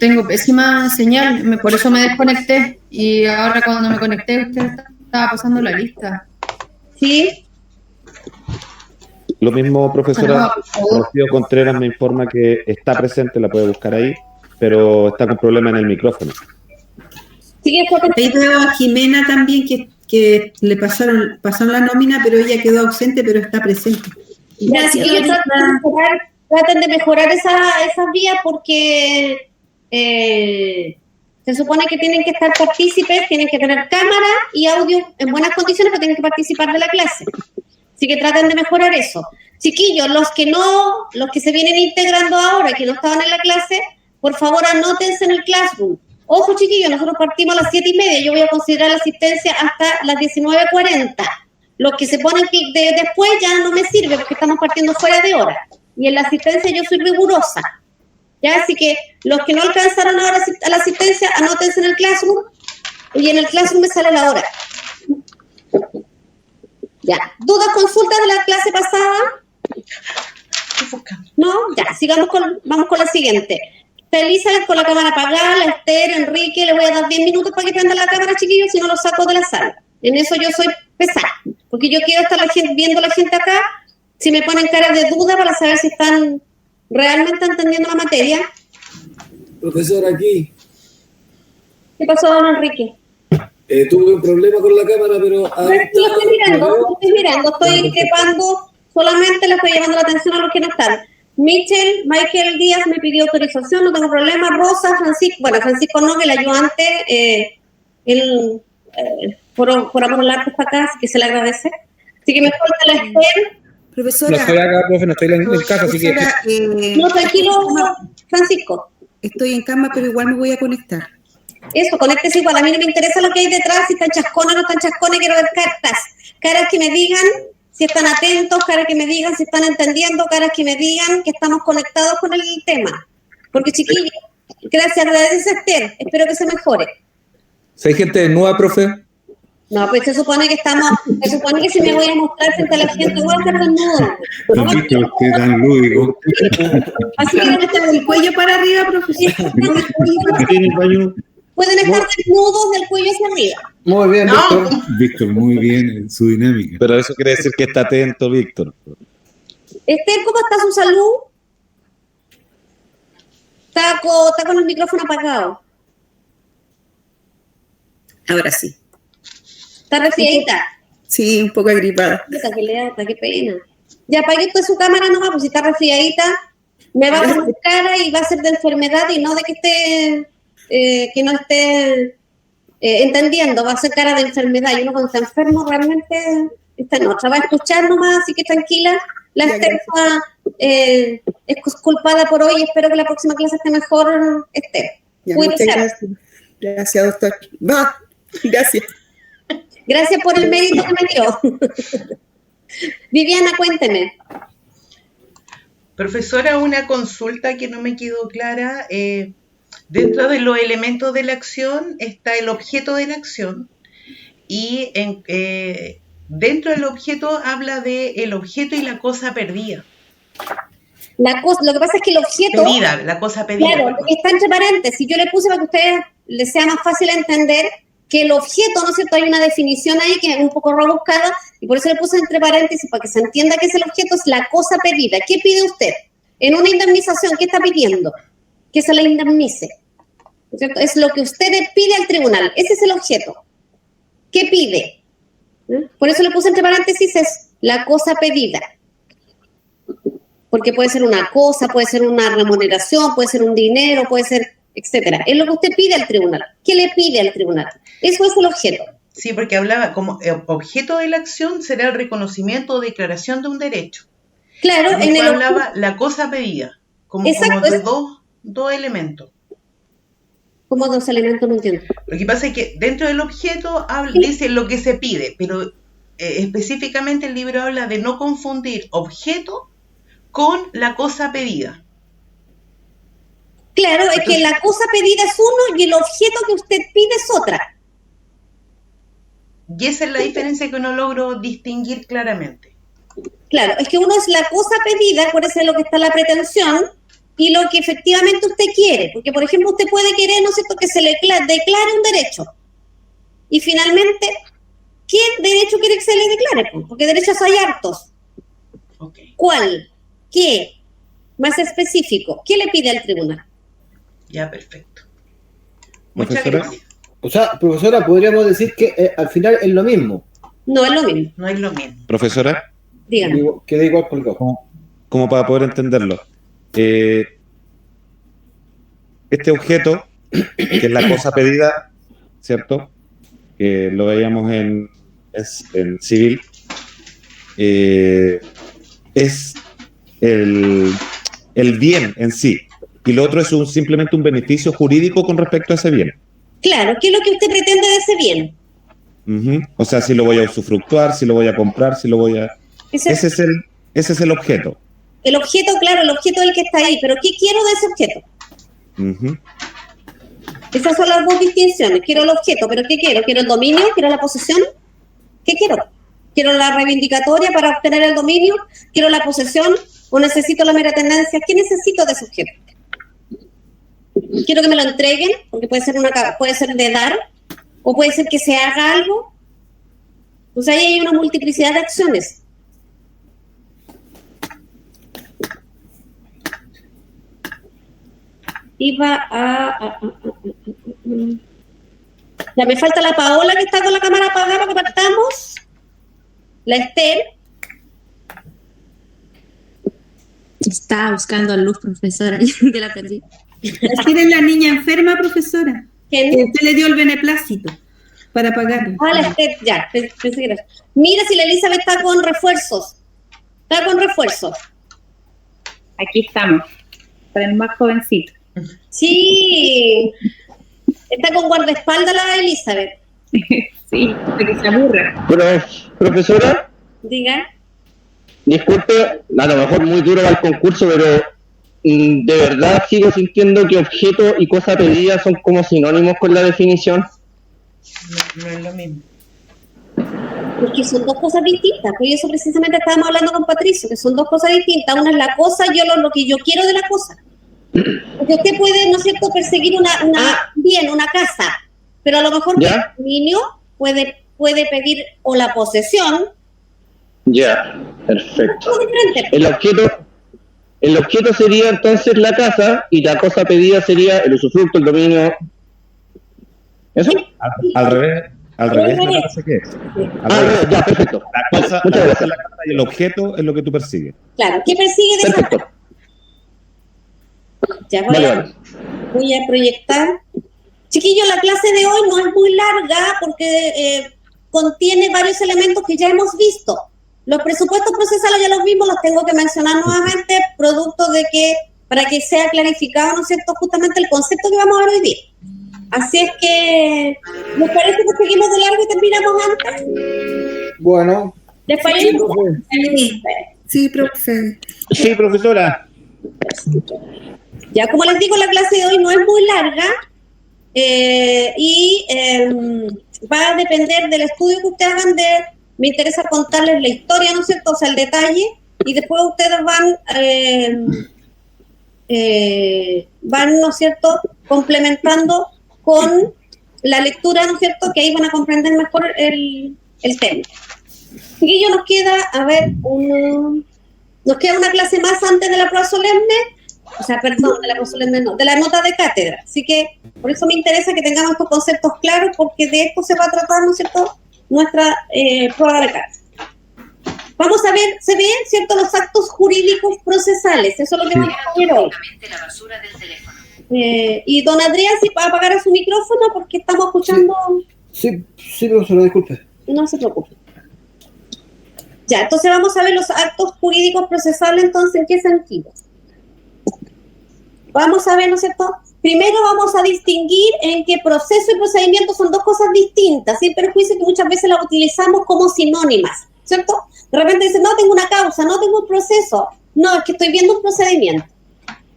tengo pésima señal, por eso me desconecté. Y ahora cuando me conecté, usted estaba pasando la lista. ¿Sí? Lo mismo, profesora, Rocío Contreras me informa que está presente, la puede buscar ahí, pero está con problema en el micrófono. Sí, ahí veo a Jimena también, que le pasaron la nómina, pero ella quedó ausente, pero está presente. Gracias. Traten de mejorar esas vías porque se supone que tienen que estar partícipes, tienen que tener cámara y audio en buenas condiciones, pero tienen que participar de la clase. Así que traten de mejorar eso. Chiquillos, los que se vienen integrando ahora, que no estaban en la clase, por favor anótense en el Classroom. Ojo, chiquillos, nosotros partimos a las 7:30, yo voy a considerar la asistencia hasta las 19:40. Los que se ponen después ya no me sirve porque estamos partiendo fuera de hora. Y en la asistencia yo soy rigurosa. ¿Ya? Así que los que no alcanzaron ahora a la asistencia, anótense en el Classroom. Y en el Classroom me sale la hora. Ya. ¿Dudas, consultas de la clase pasada? No, ya. Vamos con la siguiente. Está Elizabeth con la cámara apagada, la Esther, Enrique, le voy a dar 10 minutos para que prendan la cámara, chiquillos, si no los saco de la sala. En eso yo soy pesada, porque yo quiero estar viendo a la gente acá, si me ponen caras de duda para saber si están realmente entendiendo la materia. Profesor, aquí. ¿Qué pasó, don Enrique? Tuve un problema con la cámara, pero... Lo estoy mirando, estoy increpando, solamente le estoy llamando la atención a los que no están. Michael Díaz me pidió autorización, no tengo problema. Rosa, Francisco no, que el ayudante, por amor al arte está acá, así que se le agradece. Así que me falta la Esther. Profesora. No estoy acá, profe, no estoy en casa, así que... No, tranquilo, Francisco. Estoy en cama, pero igual me voy a conectar. Eso, conéctese igual. A mí no me interesa lo que hay detrás, si están chascones o no están chascones, quiero ver caras que me digan si están atentos, caras que me digan si están entendiendo, caras que me digan que estamos conectados con el tema. Porque, chiquillos, gracias, Esther, espero que se mejore. Si hay gente desnuda, profe. No, pues se supone que si me voy a mostrar frente a la gente, voy a estar desnudo. ¿No viste usted tan lúdico? Así que no está del cuello para arriba, profesor. Pueden estar desnudos del cuello hacia arriba. Muy bien, Víctor. Víctor, muy bien en su dinámica. Pero eso quiere decir que está atento, Víctor. Esther, ¿cómo está su salud? Está con el micrófono apagado. Ahora sí. ¿Está resfriadita? Sí, un poco agripada. Qué pena. Ya apague usted su cámara nomás, pues si está resfriadita, me va a poner cara y va a ser de enfermedad y no de que esté... que no esté entendiendo, va a ser cara de enfermedad y uno cuando está enfermo realmente está en otra, va a escuchar nomás, así que tranquila, la Esther es culpada por hoy, espero que la próxima clase esté mejor, Esther. Muchas gracias. Gracias, doctor. Gracias. Gracias por el mérito que me dio. Viviana, cuénteme. Profesora, una consulta que no me quedó clara. Dentro de los elementos de la acción está el objeto de la acción y dentro del objeto habla de el objeto y la cosa perdida. Lo que pasa es que el objeto... Pedida, la cosa pedida. Claro, está entre paréntesis. Yo le puse para que a ustedes les sea más fácil entender que el objeto, ¿no es cierto? Hay una definición ahí que es un poco rebuscada y por eso le puse entre paréntesis para que se entienda que es el objeto, es la cosa pedida. ¿Qué pide usted? En una indemnización, ¿qué está pidiendo? Que se le indemnice. ¿No es cierto? Es lo que usted pide al tribunal. Ese es el objeto. ¿Qué pide? Por eso le puse entre paréntesis, es la cosa pedida. Porque puede ser una cosa, puede ser una remuneración, puede ser un dinero, puede ser, etcétera. Es lo que usted pide al tribunal. ¿Qué le pide al tribunal? Eso es el objeto. Sí, porque hablaba como objeto de la acción será el reconocimiento o declaración de un derecho. Claro, en el hablaba la cosa pedida, como de dos elementos. ¿Cómo dos elementos? No entiendo. Lo que pasa es que dentro del objeto dice lo que se pide, pero específicamente el libro habla de no confundir objeto con la cosa pedida. Claro, entonces, es que la cosa pedida es uno y el objeto que usted pide es otra. Y esa es la diferencia que no logro distinguir claramente. Claro, es que uno es la cosa pedida, por eso es lo que está la pretensión, y lo que efectivamente usted quiere. Porque, por ejemplo, usted puede querer, ¿no es cierto?, que se le declare un derecho. Y finalmente, ¿qué derecho quiere que se le declare? Porque derechos hay hartos. Okay. ¿Cuál? ¿Qué? Más específico. ¿Qué le pide al tribunal? Ya, perfecto. Muchas Profesora. gracias. O sea, profesora, podríamos decir que al final es lo mismo. No es lo mismo. No es lo mismo. Profesora, Dígame. Queda igual colgado. como para poder entenderlo. Este objeto, que es la cosa pedida, ¿cierto? Que lo veíamos en civil, es el bien en sí. Y lo otro es simplemente un beneficio jurídico con respecto a ese bien. Claro, ¿qué es lo que usted pretende de ese bien? O sea, si lo voy a usufructuar, si lo voy a comprar, si lo voy a... Ese es el objeto. El objeto, claro, el objeto es el que está ahí, pero ¿qué quiero de ese objeto? Esas son las dos distinciones. Quiero el objeto, pero ¿qué quiero? ¿Quiero el dominio? ¿Quiero la posesión? ¿Qué quiero? ¿Quiero la reivindicatoria para obtener el dominio? ¿Quiero la posesión? ¿O necesito la mera tendencia? ¿Qué necesito de ese objeto? ¿Quiero que me lo entreguen? Porque puede ser de dar, o puede ser que se haga algo. Pues ahí hay una multiplicidad de acciones. Ya me falta la Paola, que está con la cámara apagada para que partamos. La Esther. Estaba buscando luz, profesora, de la perdí. Esther es la niña enferma, profesora. ¿Quién? Usted le dio el beneplácito para pagarlo. La Esther, ya, pensé que era. Mira si la Elizabeth está con refuerzos. Está con refuerzos. Aquí estamos, para el más jovencito. Sí. Está con guardaespaldas la Elizabeth. Sí, para que se aburra. Profesora, Diga. disculpe, a lo mejor muy duro va el concurso, pero de verdad sigo sintiendo que objeto y cosa pedida son como sinónimos con la definición. No es lo mismo. Porque son dos cosas distintas. Por eso precisamente estábamos hablando con Patricio, que son dos cosas distintas. Una es la cosa y lo que yo quiero de la cosa. Porque usted puede, ¿no es cierto?, perseguir una casa, pero a lo mejor el dominio puede pedir o la posesión. Ya, perfecto. El objeto sería entonces la casa y la cosa pedida sería el usufructo, el dominio. ¿Eso? Al revés me parece que es. Ya, perfecto. La cosa es la casa y el objeto es lo que tú persigues. Claro, ¿qué persigue de esa casa? Ya voy a proyectar. Chiquillos, la clase de hoy no es muy larga porque contiene varios elementos que ya hemos visto. Los presupuestos procesales ya los vimos, los tengo que mencionar nuevamente, producto de que, para que sea clarificado, ¿no es cierto?, justamente el concepto que vamos a ver hoy día. Así es que, ¿les parece que seguimos de largo y terminamos antes? Bueno. ¿Les parece? Sí, profe. Sí, profesora. Ya, como les digo, la clase de hoy no es muy larga y va a depender del estudio que ustedes hagan. Me interesa contarles la historia, ¿no es cierto?, o sea, el detalle, y después ustedes van, ¿no es cierto?, complementando con la lectura, ¿no es cierto?, que ahí van a comprender mejor el tema. Y nos queda, nos queda una clase más antes de la prueba solemne. O sea, perdón, de la prueba solemne no, de la nota de cátedra. Así que por eso me interesa que tengamos estos conceptos claros, porque de esto se va a tratar, ¿no es cierto?, nuestra prueba de cátedra. Vamos a ver, se ven, ¿cierto?, los actos jurídicos procesales. Eso es lo que vamos a ver hoy. Y don Adrián, si va a apagar su micrófono porque estamos escuchando. Sí, profesora, disculpe. No se preocupe. Ya, entonces vamos a ver los actos jurídicos procesales, entonces, ¿en qué sentido? Vamos a ver, ¿no es cierto? Primero vamos a distinguir en que proceso y procedimiento son dos cosas distintas, sin perjuicio que muchas veces las utilizamos como sinónimas, ¿cierto? De repente dicen, no, tengo una causa, no tengo un proceso. No, es que estoy viendo un procedimiento.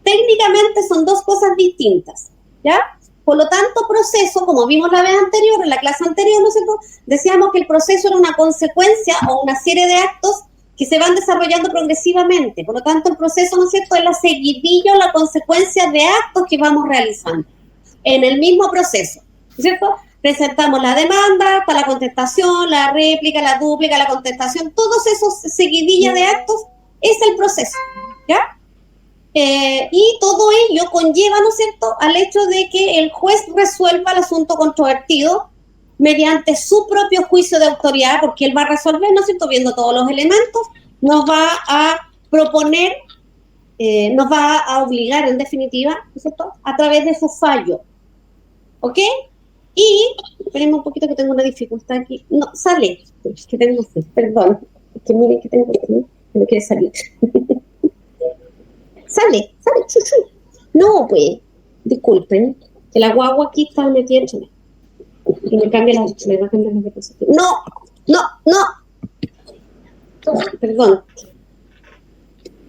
Técnicamente son dos cosas distintas, ¿ya? Por lo tanto, proceso, como vimos la vez anterior, en la clase anterior, ¿no es cierto?, decíamos que el proceso era una consecuencia o una serie de actos que se van desarrollando progresivamente. Por lo tanto, el proceso, ¿no es cierto?, es la seguidilla o la consecuencia de actos que vamos realizando en el mismo proceso, ¿no es cierto? Presentamos la demanda, hasta la contestación, la réplica, la dúplica, la contestación, todos esos seguidillas de actos es el proceso, ¿ya? Y todo ello conlleva, ¿no es cierto?, al hecho de que el juez resuelva el asunto controvertido mediante su propio juicio de autoridad, porque él va a resolver, ¿no es cierto?, viendo todos los elementos, nos va a proponer, nos va a obligar, en definitiva, ¿no es cierto?, a través de su fallo, ¿ok? Y, espérenme un poquito que tengo una dificultad aquí. No, sale, es que tengo, perdón, es que miren que tengo aquí, me quiere salir. Sale, chuchu. No, pues, disculpen, que la guagua aquí está metida en chile. Y me va a cambiar la diapositiva. No. Perdón.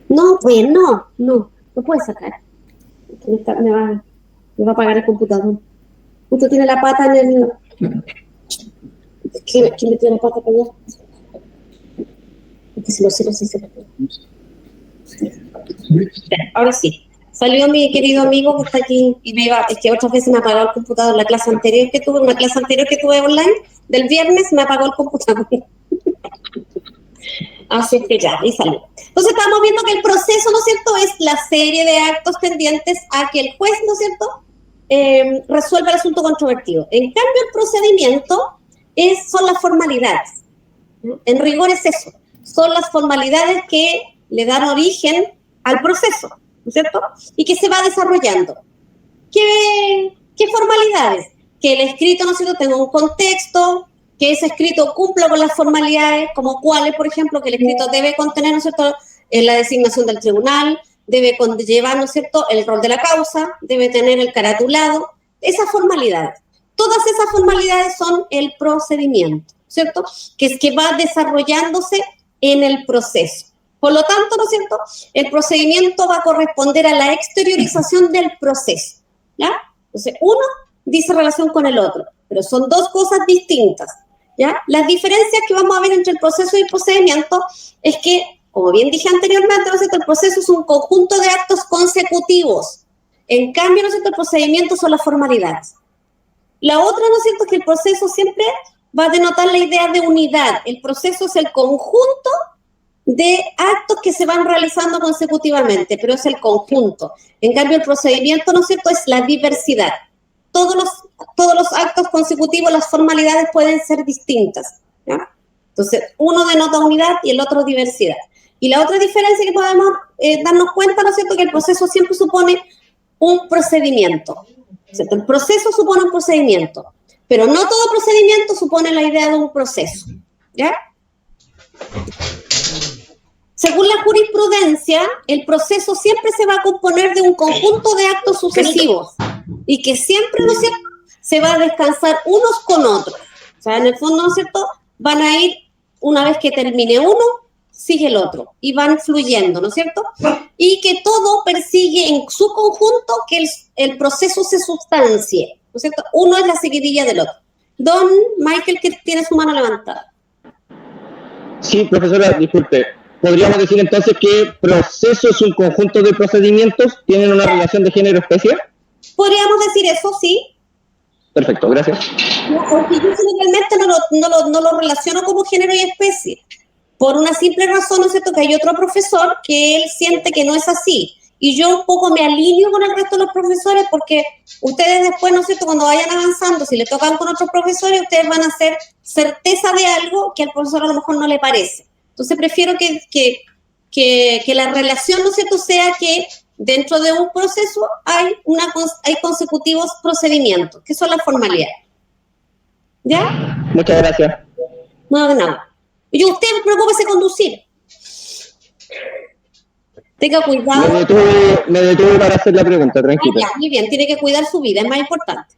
No, pues, no puede sacar. Me va a apagar el computador. Justo tiene la pata en el... ¿Quién metió la pata para allá? Porque si lo cierro, sí se puede. Ahora sí. Salió mi querido amigo que está aquí y es que otras veces me apagó el computador. Una clase anterior que tuve online, del viernes, me apagó el computador. Así es que ya, ahí salió. Entonces estamos viendo que el proceso, ¿no es cierto?, es la serie de actos tendientes a que el juez, ¿no es cierto?, resuelva el asunto controvertido. En cambio, el procedimiento son las formalidades. En rigor es eso. Son las formalidades que le dan origen al proceso, ¿no es cierto?, y que se va desarrollando. ¿Qué formalidades? Que el escrito, ¿no es cierto?, tenga un contexto, que ese escrito cumpla con las formalidades, como cuáles, por ejemplo, que el escrito debe contener, ¿no es cierto?, la designación del tribunal, debe llevar, ¿no es cierto?, el rol de la causa, debe tener el caratulado, esas formalidades. Todas esas formalidades son el procedimiento, ¿cierto?, que es que va desarrollándose en el proceso. Por lo tanto, ¿no es cierto?, el procedimiento va a corresponder a la exteriorización del proceso, ¿ya? Entonces, uno dice relación con el otro, pero son dos cosas distintas, ¿ya? Las diferencias que vamos a ver entre el proceso y el procedimiento es que, como bien dije anteriormente, ¿no es cierto?, el proceso es un conjunto de actos consecutivos. En cambio, ¿no es cierto?, el procedimiento son las formalidades. La otra, ¿no es cierto?, es que el proceso siempre va a denotar la idea de unidad. El proceso es el conjunto de actos que se van realizando consecutivamente, pero es el conjunto. En cambio, el procedimiento, ¿no es cierto?, es la diversidad. Todos los actos consecutivos, las formalidades pueden ser distintas, ¿ya? Entonces, uno denota unidad y el otro diversidad. Y la otra diferencia que podemos darnos cuenta, ¿no es cierto?, que el proceso siempre supone un procedimiento. ¿Cierto? El proceso supone un procedimiento, pero no todo procedimiento supone la idea de un proceso, ¿ya? Según la jurisprudencia, el proceso siempre se va a componer de un conjunto de actos sucesivos y que siempre, ¿no es cierto?, se va a descansar unos con otros. O sea, en el fondo, ¿no es cierto?, van a ir, una vez que termine uno, sigue el otro y van fluyendo, ¿no es cierto? Y que todo persigue en su conjunto que el proceso se sustancie, ¿no es cierto? Uno es la seguidilla del otro. Don Michael, que tiene su mano levantada. Sí, profesora, disculpe. ¿Podríamos decir entonces que proceso es un conjunto de procedimientos? ¿Tienen una relación de género-especie? Podríamos decir eso, sí. Perfecto, gracias. Porque yo generalmente no lo relaciono como género y especie. Por una simple razón, ¿no es cierto?, que hay otro profesor que él siente que no es así. Y yo un poco me alineo con el resto de los profesores porque ustedes después, ¿no es cierto?, cuando vayan avanzando, si le tocan con otros profesores, ustedes van a hacer certeza de algo que al profesor a lo mejor no le parece. Entonces prefiero que la relación, ¿no es cierto?, sea que dentro de un proceso hay consecutivos procedimientos, que son las formalidades. ¿Ya? Muchas gracias. No, de nada. Y usted preocúpese de conducir. Tenga cuidado. Me detuve para hacer la pregunta, tranquila. Ya, muy bien, tiene que cuidar su vida, es más importante.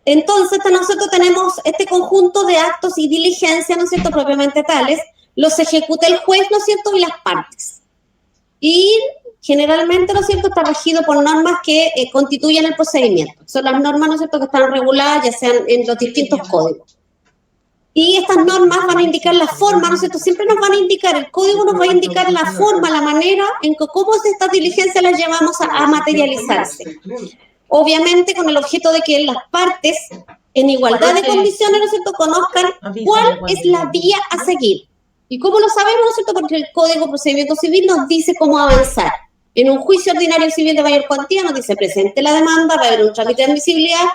Entonces, nosotros tenemos este conjunto de actos y diligencias, ¿no es cierto?, propiamente tales, los ejecuta el juez, ¿no es cierto?, y las partes. Y generalmente, ¿no es cierto?, está regido por normas que constituyen el procedimiento. Son las normas, ¿no es cierto?, que están reguladas ya sean en los distintos códigos. Y estas normas van a indicar la forma, ¿no es cierto? Siempre nos van a indicar, el código nos va a indicar la forma, la manera en que cómo estas diligencias las llevamos a materializarse. Obviamente con el objeto de que las partes, en igualdad de condiciones, ¿no es cierto?, conozcan cuál es la vía a seguir. ¿Y cómo lo sabemos, no es cierto? Porque el Código de Procedimiento Civil nos dice cómo avanzar. En un juicio ordinario civil de mayor cuantía nos dice, presente la demanda, va a haber un trámite de admisibilidad.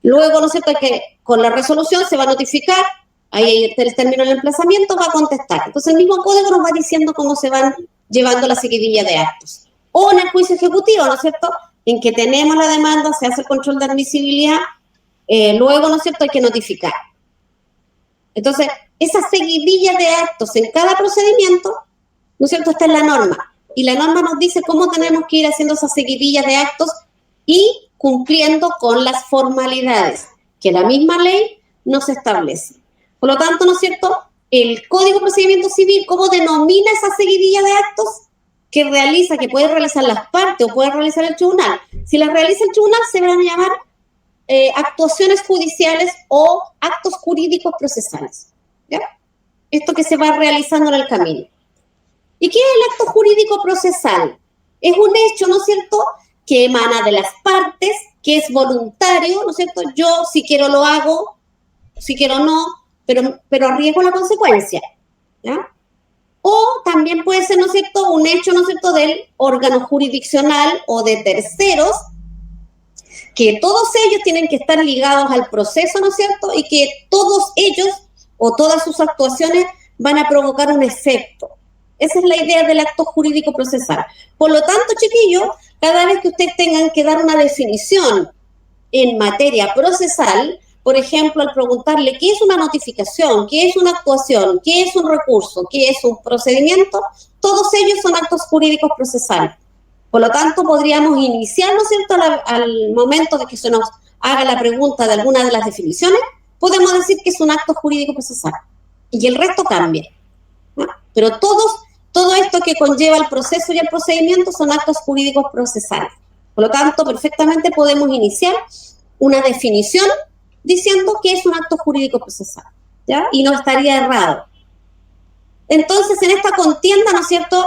Luego, ¿no es cierto?, que con la resolución se va a notificar, ahí el término del emplazamiento, va a contestar. Entonces, el mismo código nos va diciendo cómo se van llevando la seguidilla de actos. O en el juicio ejecutivo, ¿no es cierto?, en que tenemos la demanda, se hace el control de admisibilidad, luego, ¿no es cierto?, hay que notificar. Entonces, esa seguidilla de actos en cada procedimiento, ¿no es cierto?, está en la norma. Y la norma nos dice cómo tenemos que ir haciendo esa seguidilla de actos y cumpliendo con las formalidades que la misma ley nos establece. Por lo tanto, ¿no es cierto?, el Código de Procedimiento Civil, ¿cómo denomina esa seguidilla de actos que realiza, que puede realizar las partes o puede realizar el tribunal? Si las realiza el tribunal, se van a llamar actuaciones judiciales o actos jurídicos procesales, ¿ya? Esto que se va realizando en el camino. ¿Y qué es el acto jurídico procesal? Es un hecho, ¿no es cierto?, que emana de las partes, que es voluntario, ¿no es cierto? Yo, si quiero, lo hago, si quiero, no, pero arriesgo la consecuencia, ¿ya? O también puede ser, ¿no es cierto?, un hecho, ¿no es cierto?, del órgano jurisdiccional o de terceros, que todos ellos tienen que estar ligados al proceso, ¿no es cierto?, y que todos ellos o todas sus actuaciones van a provocar un efecto. Esa es la idea del acto jurídico procesal. Por lo tanto, chiquillos, cada vez que ustedes tengan que dar una definición en materia procesal, por ejemplo, al preguntarle qué es una notificación, qué es una actuación, qué es un recurso, qué es un procedimiento, todos ellos son actos jurídicos procesales. Por lo tanto, podríamos iniciar, ¿no es cierto?, al momento de que se nos haga la pregunta de alguna de las definiciones, podemos decir que es un acto jurídico procesal. Y el resto cambia, ¿no? Pero todo esto que conlleva el proceso y el procedimiento son actos jurídicos procesales. Por lo tanto, perfectamente podemos iniciar una definición diciendo que es un acto jurídico procesal, ¿ya? Y no estaría errado. Entonces, en esta contienda, ¿no es cierto?,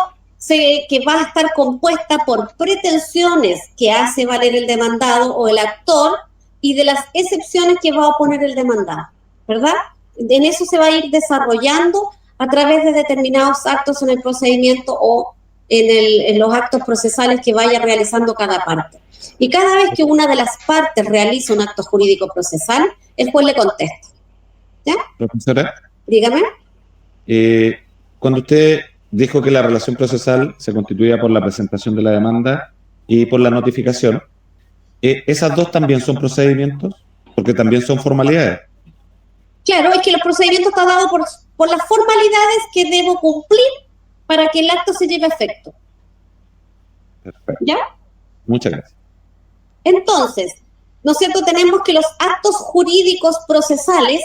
que va a estar compuesta por pretensiones que hace valer el demandado o el actor y de las excepciones que va a oponer el demandado, ¿verdad? En eso se va a ir desarrollando a través de determinados actos en el procedimiento o en los actos procesales que vaya realizando cada parte. Y cada vez que una de las partes realiza un acto jurídico procesal, el juez le contesta. ¿Ya? Profesora. Dígame. Cuando usted dijo que la relación procesal se constituía por la presentación de la demanda y por la notificación, ¿esas dos también son procedimientos? Porque también son formalidades. Claro, es que los procedimientos están dados por las formalidades que debo cumplir para que el acto se lleve a efecto. Perfecto. ¿Ya? Muchas gracias. Entonces, ¿no es cierto?, tenemos que los actos jurídicos procesales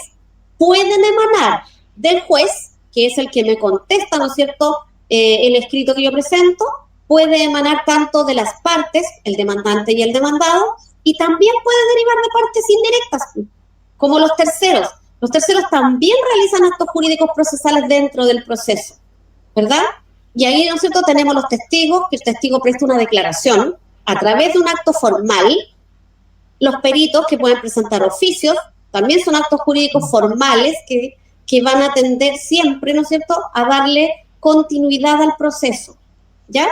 pueden emanar del juez, que es el que me contesta, ¿no es cierto?, el escrito que yo presento, puede emanar tanto de las partes, el demandante y el demandado, y también puede derivar de partes indirectas, como los terceros. Los terceros también realizan actos jurídicos procesales dentro del proceso, ¿verdad? Y ahí, ¿no es cierto?, tenemos los testigos, que el testigo presta una declaración a través de un acto formal. Los peritos que pueden presentar oficios también son actos jurídicos formales que van a tender siempre, ¿no es cierto?, a darle continuidad al proceso, ¿ya?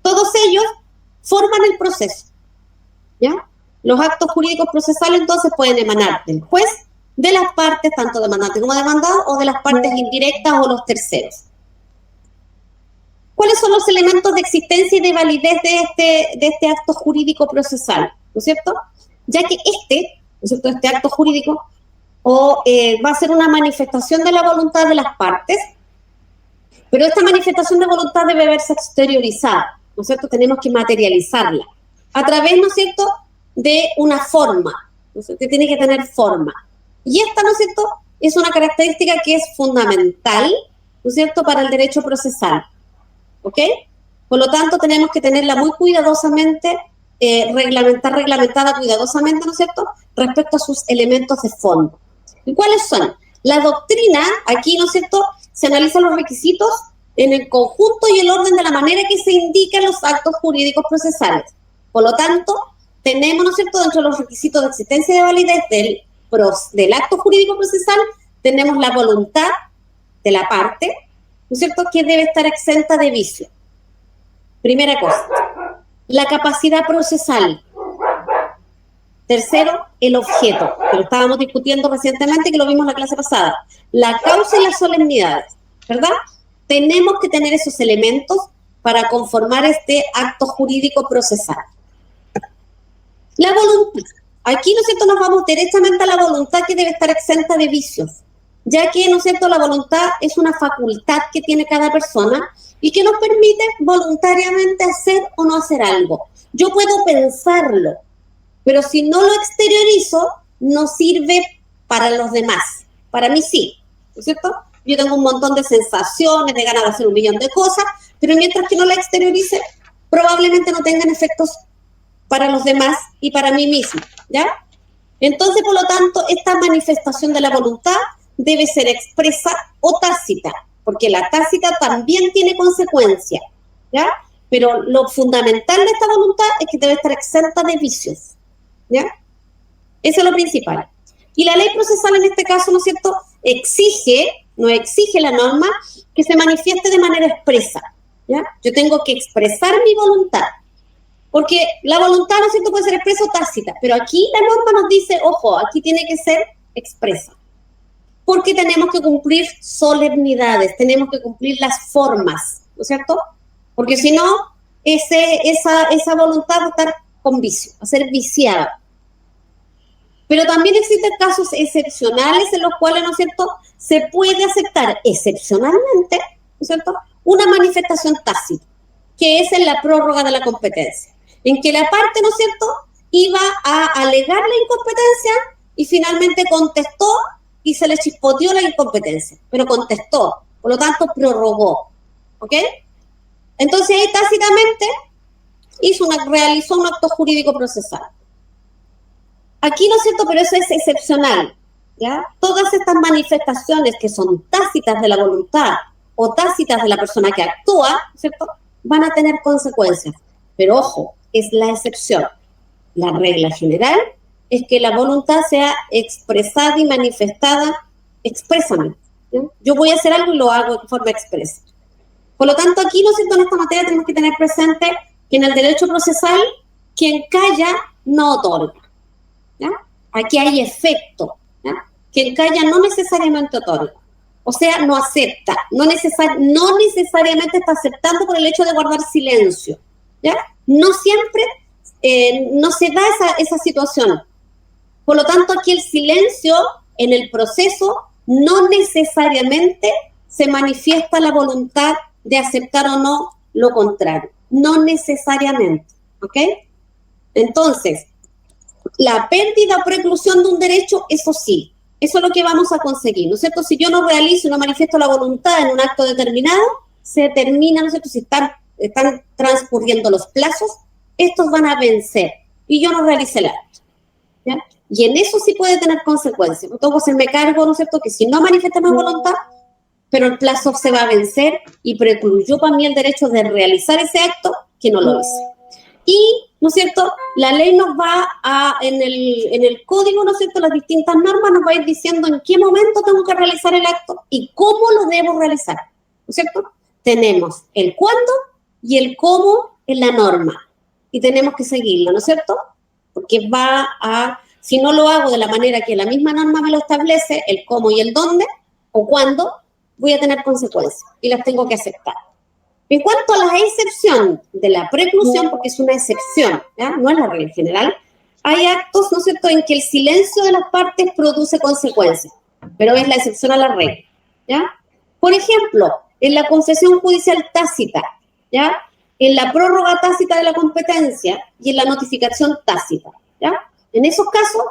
Todos ellos forman el proceso, ¿ya? Los actos jurídicos procesales entonces pueden emanar del juez, de las partes, tanto demandante como demandado, o de las partes indirectas o los terceros. ¿Cuáles son los elementos de existencia y de validez de este acto jurídico procesal? ¿No es cierto? Ya que ¿no es cierto?, este acto jurídico va a ser una manifestación de la voluntad de las partes, pero esta manifestación de voluntad debe verse exteriorizada, ¿no es cierto? Tenemos que materializarla a través, ¿no es cierto?, de una forma, ¿no es cierto?, que tiene que tener forma. Y esta, ¿no es cierto?, es una característica que es fundamental, ¿no es cierto?, para el derecho procesal, ¿ok? Por lo tanto, tenemos que tenerla muy cuidadosamente, reglamentada cuidadosamente, ¿no es cierto?, respecto a sus elementos de fondo. ¿Y cuáles son? La doctrina, aquí, ¿no es cierto?, se analizan los requisitos en el conjunto y el orden de la manera que se indican los actos jurídicos procesales. Por lo tanto, tenemos, ¿no es cierto?, dentro de los requisitos de existencia y de validez del acto jurídico procesal, tenemos la voluntad de la parte, ¿no es cierto?, que debe estar exenta de vicio. Primera cosa. La capacidad procesal. Tercero, el objeto, que lo estábamos discutiendo recientemente, que lo vimos en la clase pasada. La causa y las solemnidades, ¿verdad? Tenemos que tener esos elementos para conformar este acto jurídico procesal. La voluntad. Aquí, ¿no es cierto?, nos vamos directamente a la voluntad que debe estar exenta de vicios, ya que, ¿no es cierto?, la voluntad es una facultad que tiene cada persona y que nos permite voluntariamente hacer o no hacer algo. Yo puedo pensarlo, pero si no lo exteriorizo, no sirve para los demás. Para mí sí, ¿no es cierto? Yo tengo un montón de sensaciones, de ganas de hacer un millón de cosas, pero mientras que no la exteriorice, probablemente no tengan efectos para los demás y para mí mismo, ¿ya? Entonces, por lo tanto, esta manifestación de la voluntad debe ser expresa o tácita, porque la tácita también tiene consecuencias, ¿ya? Pero lo fundamental de esta voluntad es que debe estar exenta de vicios, ¿ya? Eso es lo principal. Y la ley procesal en este caso, ¿no es cierto?, nos exige la norma que se manifieste de manera expresa, ¿ya? Yo tengo que expresar mi voluntad, porque la voluntad, ¿no es cierto?, puede ser expresa o tácita, pero aquí la norma nos dice, ojo, aquí tiene que ser expresa, porque tenemos que cumplir solemnidades, tenemos que cumplir las formas, ¿no es cierto? Porque si no, esa voluntad va a estar con vicio, va a ser viciada. Pero también existen casos excepcionales en los cuales, ¿no es cierto?, se puede aceptar excepcionalmente, ¿no es cierto?, una manifestación tácita, que es en la prórroga de la competencia, en que la parte, ¿no es cierto?, iba a alegar la incompetencia y finalmente contestó y se le chispoteó la incompetencia, pero contestó, por lo tanto prorrogó, ¿ok? Entonces ahí tácitamente realizó un acto jurídico procesal. Aquí, ¿no es cierto?, pero eso es excepcional, ¿ya? Todas estas manifestaciones que son tácitas de la voluntad o tácitas de la persona que actúa, ¿cierto?, van a tener consecuencias. Pero ojo, es la excepción. La regla general es que la voluntad sea expresada y manifestada expresamente, ¿ya? Yo voy a hacer algo y lo hago de forma expresa. Por lo tanto, aquí, ¿no es cierto?, en esta materia tenemos que tener presente que en el derecho procesal, quien calla no otorga, ¿ya? Aquí hay efecto, ¿ya? Quien calla no necesariamente otorga, o sea, no acepta, no necesariamente está aceptando por el hecho de guardar silencio, ¿ya? No siempre no se da esa situación. Por lo tanto, aquí el silencio en el proceso no necesariamente se manifiesta la voluntad de aceptar o no lo contrario, no necesariamente, ¿ok? Entonces, la pérdida o preclusión de un derecho, eso sí, eso es lo que vamos a conseguir, ¿no es cierto? Si yo no realizo y no manifiesto la voluntad en un acto determinado, se termina, ¿no es cierto? Si están transcurriendo los plazos, estos van a vencer y yo no realicé el acto, ¿ya? Y en eso sí puede tener consecuencias. Yo tengo que hacerme cargo, ¿no es cierto?, que si no manifiesta mi voluntad, pero el plazo se va a vencer y precluyó para mí el derecho de realizar ese acto que no lo hice. Y, ¿no es cierto?, la ley nos va en el código, ¿no es cierto?, las distintas normas nos va a ir diciendo en qué momento tengo que realizar el acto y cómo lo debo realizar, ¿no es cierto? Tenemos el cuándo y el cómo en la norma y tenemos que seguirlo, ¿no es cierto? Porque si no lo hago de la manera que la misma norma me lo establece, el cómo y el dónde o cuándo, voy a tener consecuencias y las tengo que aceptar. En cuanto a la excepción de la preclusión, porque es una excepción, ¿ya? No es la regla general, hay actos, ¿no es cierto?, en que el silencio de las partes produce consecuencias, pero es la excepción a la regla, ¿ya? Por ejemplo, en la concesión judicial tácita, ¿ya?, en la prórroga tácita de la competencia y en la notificación tácita, ¿ya? En esos casos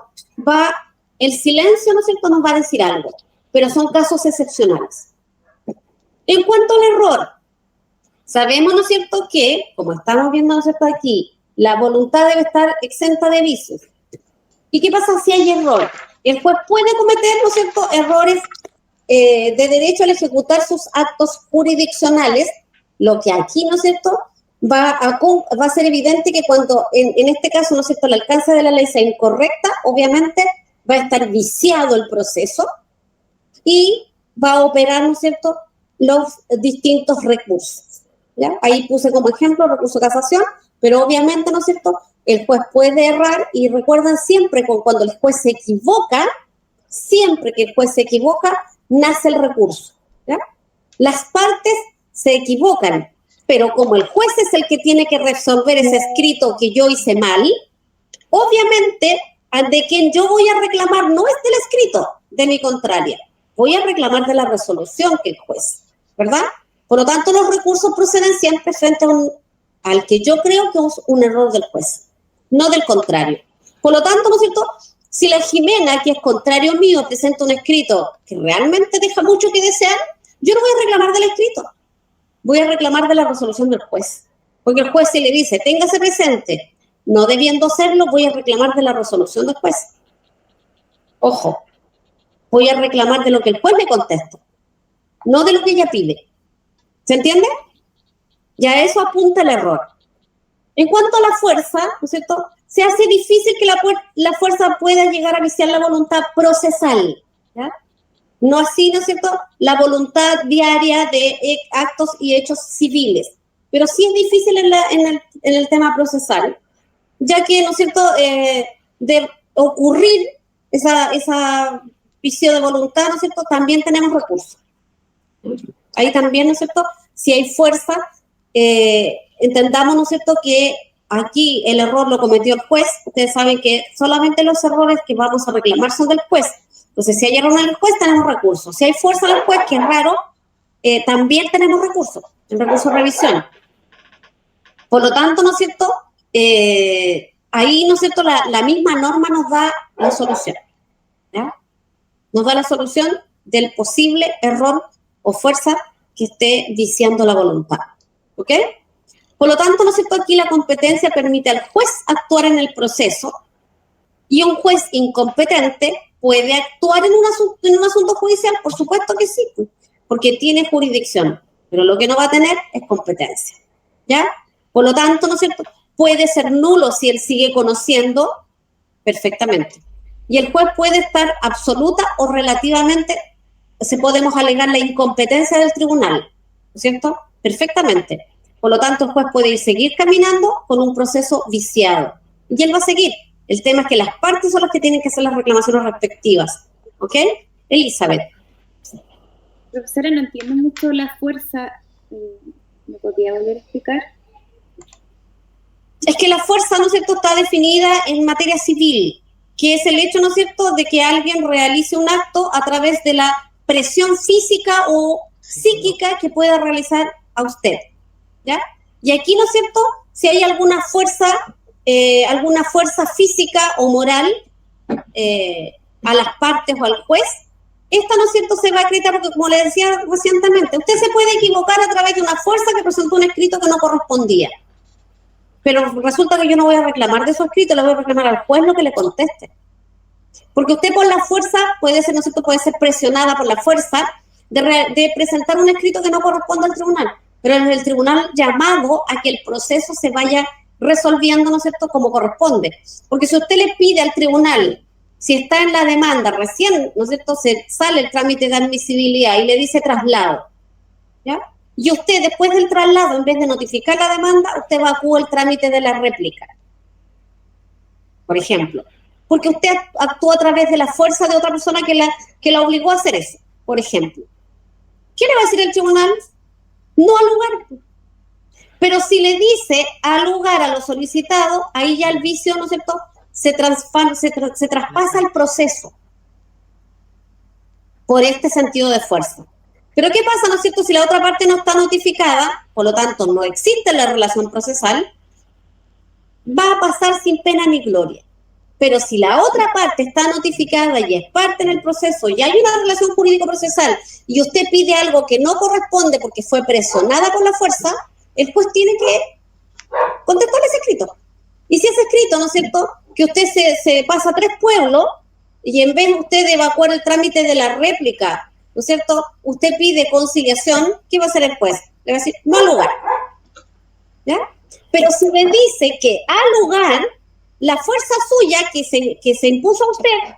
el silencio, ¿no es cierto?, nos va a decir algo, pero son casos excepcionales. En cuanto al error, sabemos, ¿no es cierto?, que, como estamos viendo, ¿no es cierto?, aquí, la voluntad debe estar exenta de vicios. ¿Y qué pasa si hay error? El juez puede cometer, ¿no es cierto?, errores de derecho al ejecutar sus actos jurisdiccionales, lo que aquí, ¿no es cierto?, va a ser evidente que cuando, en este caso, ¿no es cierto?, el alcance de la ley sea incorrecta, obviamente va a estar viciado el proceso y va a operar, ¿no es cierto?, los distintos recursos. ¿Ya? Ahí puse como ejemplo el recurso de casación, pero obviamente, ¿no es cierto?, el juez puede errar y recuerden siempre cuando el juez se equivoca, siempre que el juez se equivoca, nace el recurso. ¿Ya? Las partes se equivocan, pero como el juez es el que tiene que resolver ese escrito que yo hice mal, obviamente, de quien yo voy a reclamar no es del escrito de mi contraria, voy a reclamar de la resolución que el juez, ¿verdad? Por lo tanto, los recursos proceden siempre frente al que yo creo que es un error del juez, no del contrario. Por lo tanto, ¿no es cierto?, si la Jimena, que es contrario mío, presenta un escrito que realmente deja mucho que desear, yo no voy a reclamar del escrito, voy a reclamar de la resolución del juez. Porque el juez, si le dice, téngase presente, no debiendo hacerlo, voy a reclamar de la resolución del juez. Ojo, voy a reclamar de lo que el juez me contesta, no de lo que ella pide. ¿Se entiende? Ya eso apunta el error. En cuanto a la fuerza, ¿no es cierto?, se hace difícil que la fuerza pueda llegar a viciar la voluntad procesal, ¿ya? No así, ¿no es cierto?, la voluntad diaria de actos y hechos civiles. Pero sí es difícil en el tema procesal, ya que, ¿no es cierto?, de ocurrir esa vicio de voluntad, ¿no es cierto?, también tenemos recursos. Ahí también, ¿no es cierto?, si hay fuerza, entendamos, ¿no es cierto?, que aquí el error lo cometió el juez. Ustedes saben que solamente los errores que vamos a reclamar son del juez. Entonces, si hay error en el juez, tenemos recursos. Si hay fuerza en el juez, que es raro, también tenemos recursos, el recurso de revisión. Por lo tanto, ¿no es cierto?, ahí, ¿no es cierto?, la misma norma nos da la solución, ¿ya? Nos da la solución del posible error o fuerza que esté viciando la voluntad, ¿ok? Por lo tanto, ¿no es cierto?, aquí la competencia permite al juez actuar en el proceso y un juez incompetente puede actuar en un asunto judicial, por supuesto que sí, porque tiene jurisdicción, pero lo que no va a tener es competencia, ¿ya? Por lo tanto, ¿no es cierto?, puede ser nulo si él sigue conociendo perfectamente. Y el juez puede estar absoluta o relativamente, podemos alegar la incompetencia del tribunal, ¿no es cierto?, perfectamente. Por lo tanto, el juez puede seguir caminando con un proceso viciado. Y él va a seguir. El tema es que las partes son las que tienen que hacer las reclamaciones respectivas. ¿Ok? Elizabeth. Profesora, no entiendo mucho la fuerza. ¿Me podría volver a explicar? Es que la fuerza, ¿no es cierto?, está definida en materia civil, que es el hecho, ¿no es cierto?, de que alguien realice un acto a través de la presión física o psíquica que pueda realizar a usted. ¿Ya? Y aquí, ¿no es cierto?, si hay alguna fuerza física o moral a las partes o al juez, esta, ¿no es cierto?, se va a acreditar porque, como le decía recientemente, usted se puede equivocar a través de una fuerza que presentó un escrito que no correspondía. Pero resulta que yo no voy a reclamar de su escrito, le voy a reclamar al juez lo que le conteste. Porque usted por la fuerza puede ser, ¿no es cierto?, puede ser presionada por la fuerza de presentar un escrito que no corresponde al tribunal. Pero es el tribunal llamado a que el proceso se vaya resolviendo, ¿no es cierto?, como corresponde. Porque si usted le pide al tribunal, si está en la demanda, recién, ¿no es cierto?, se sale el trámite de admisibilidad y le dice traslado, ¿ya? Y usted, después del traslado, en vez de notificar la demanda, usted evacúa el trámite de la réplica, por ejemplo. Porque usted actuó a través de la fuerza de otra persona que la obligó a hacer eso, por ejemplo. ¿Qué le va a decir el tribunal? No al lugar. Pero si le dice al lugar a lo solicitado, ahí ya el vicio, ¿no es cierto?, se traspasa el proceso por este sentido de fuerza. Pero ¿qué pasa, no es cierto?, si la otra parte no está notificada, por lo tanto no existe la relación procesal, va a pasar sin pena ni gloria. Pero si la otra parte está notificada y es parte en el proceso y hay una relación jurídico-procesal y usted pide algo que no corresponde porque fue presionada con la fuerza, el juez tiene que contestarle ese escrito. Y si ese escrito, ¿no es cierto?, que usted se pasa a 3 pueblos, y en vez usted de evacuar el trámite de la réplica, ¿no es cierto? Usted pide conciliación, ¿qué va a hacer el juez? Le va a decir, no al lugar. ¿Ya? Pero si le dice que al lugar, la fuerza suya que se impuso a usted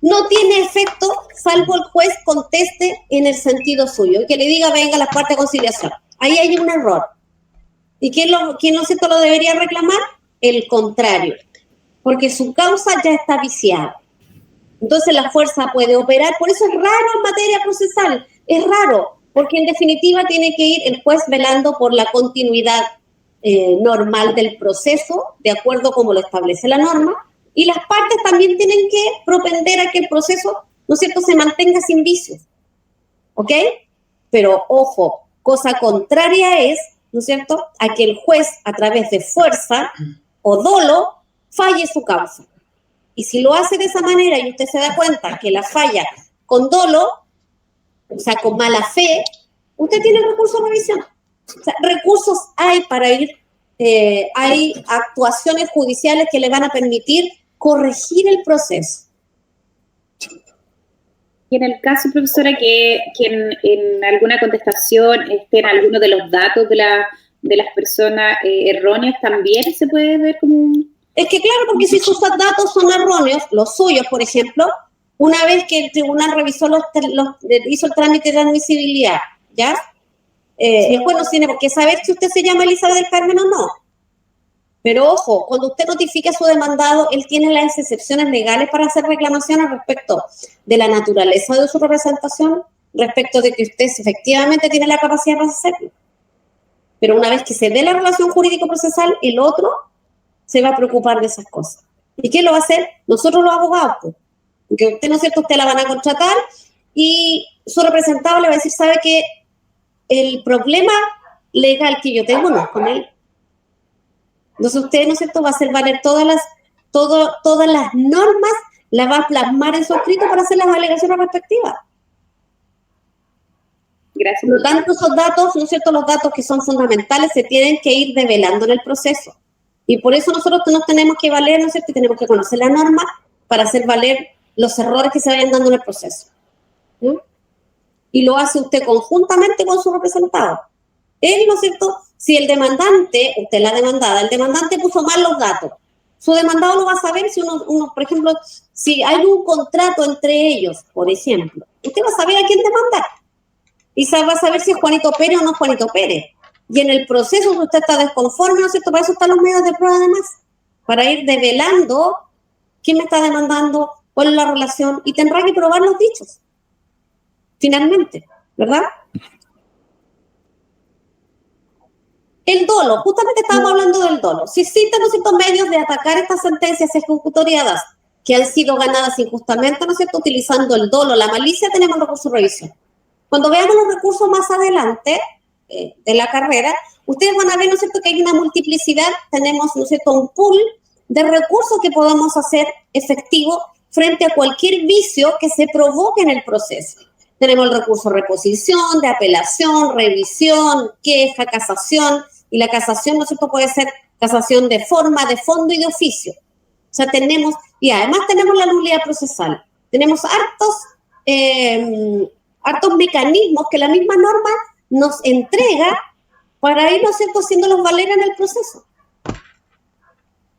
no tiene efecto salvo el juez conteste en el sentido suyo y que le diga venga la parte de conciliación. Ahí hay un error. ¿Y quién no cierto lo debería reclamar? El contrario, porque su causa ya está viciada. Entonces la fuerza puede operar, por eso es raro en materia procesal, es raro, porque en definitiva tiene que ir el juez velando por la continuidad normal del proceso, de acuerdo como lo establece la norma, y las partes también tienen que propender a que el proceso, ¿no es cierto?, se mantenga sin vicios, ¿ok? Pero, ojo, cosa contraria es, ¿no es cierto?, a que el juez, a través de fuerza o dolo, falle su causa. Y si lo hace de esa manera y usted se da cuenta que la falla con dolo, o sea, con mala fe, usted tiene recurso de revisión. O sea, recursos hay para ir, hay actuaciones judiciales que le van a permitir corregir el proceso. Y en el caso, profesora, que en alguna contestación estén algunos de los datos de las personas erróneos, también se puede ver como un... Es que claro, porque si sus datos son erróneos, los suyos, por ejemplo, una vez que el tribunal revisó hizo el trámite de admisibilidad, ¿ya? El juez no tiene por qué saber si usted se llama Elizabeth del Carmen o no. Pero ojo, cuando usted notifica a su demandado, él tiene las excepciones legales para hacer reclamaciones respecto de la naturaleza de su representación, respecto de que usted efectivamente tiene la capacidad para hacerlo. Pero una vez que se dé la relación jurídico-procesal, el otro se va a preocupar de esas cosas. ¿Y quién lo va a hacer? Nosotros los abogados. Pues. Porque usted, ¿no es cierto?, usted la van a contratar y su representado le va a decir, ¿sabe qué? El problema legal que yo tengo no es con él. Entonces usted, ¿no es cierto?, va a hacer valer todas las normas, las va a plasmar en su escrito para hacer las alegaciones respectivas. Gracias. Por lo tanto, esos datos, ¿no es cierto?, los datos que son fundamentales se tienen que ir develando en el proceso. Y por eso nosotros nos tenemos que valer, ¿no es cierto?, y tenemos que conocer la norma para hacer valer los errores que se vayan dando en el proceso. ¿Sí? Y lo hace usted conjuntamente con su representado. Él, ¿no es cierto?, si el demandante, usted la demandada, el demandante puso mal los datos, su demandado lo va a saber si uno, por ejemplo, si hay un contrato entre ellos, por ejemplo, usted va a saber a quién demandar. Y va a saber si es Juanito Pérez o no es Juanito Pérez. Y en el proceso, si usted está desconforme, ¿no es cierto?, para eso están los medios de prueba además, para ir develando quién me está demandando, cuál es la relación, y tendrá que probar los dichos, finalmente, ¿verdad? El dolo, justamente estábamos hablando del dolo. Si existen, ¿no es cierto?, medios de atacar estas sentencias ejecutoriadas que han sido ganadas injustamente, ¿no es cierto?, utilizando el dolo, la malicia, tenemos recurso de revisión. Cuando veamos los recursos más adelante de la carrera, ustedes van a ver, ¿no es cierto?, que hay una multiplicidad, tenemos, ¿no es cierto?, un pool de recursos que podamos hacer efectivo frente a cualquier vicio que se provoque en el proceso. Tenemos el recurso de reposición, de apelación, revisión, queja, casación, y la casación, ¿no es cierto?, puede ser casación de forma, de fondo y de oficio. O sea, tenemos, y además tenemos la nulidad procesal. Tenemos hartos mecanismos que la misma norma nos entrega para ir, ¿no es cierto?, haciéndolos valer en el proceso.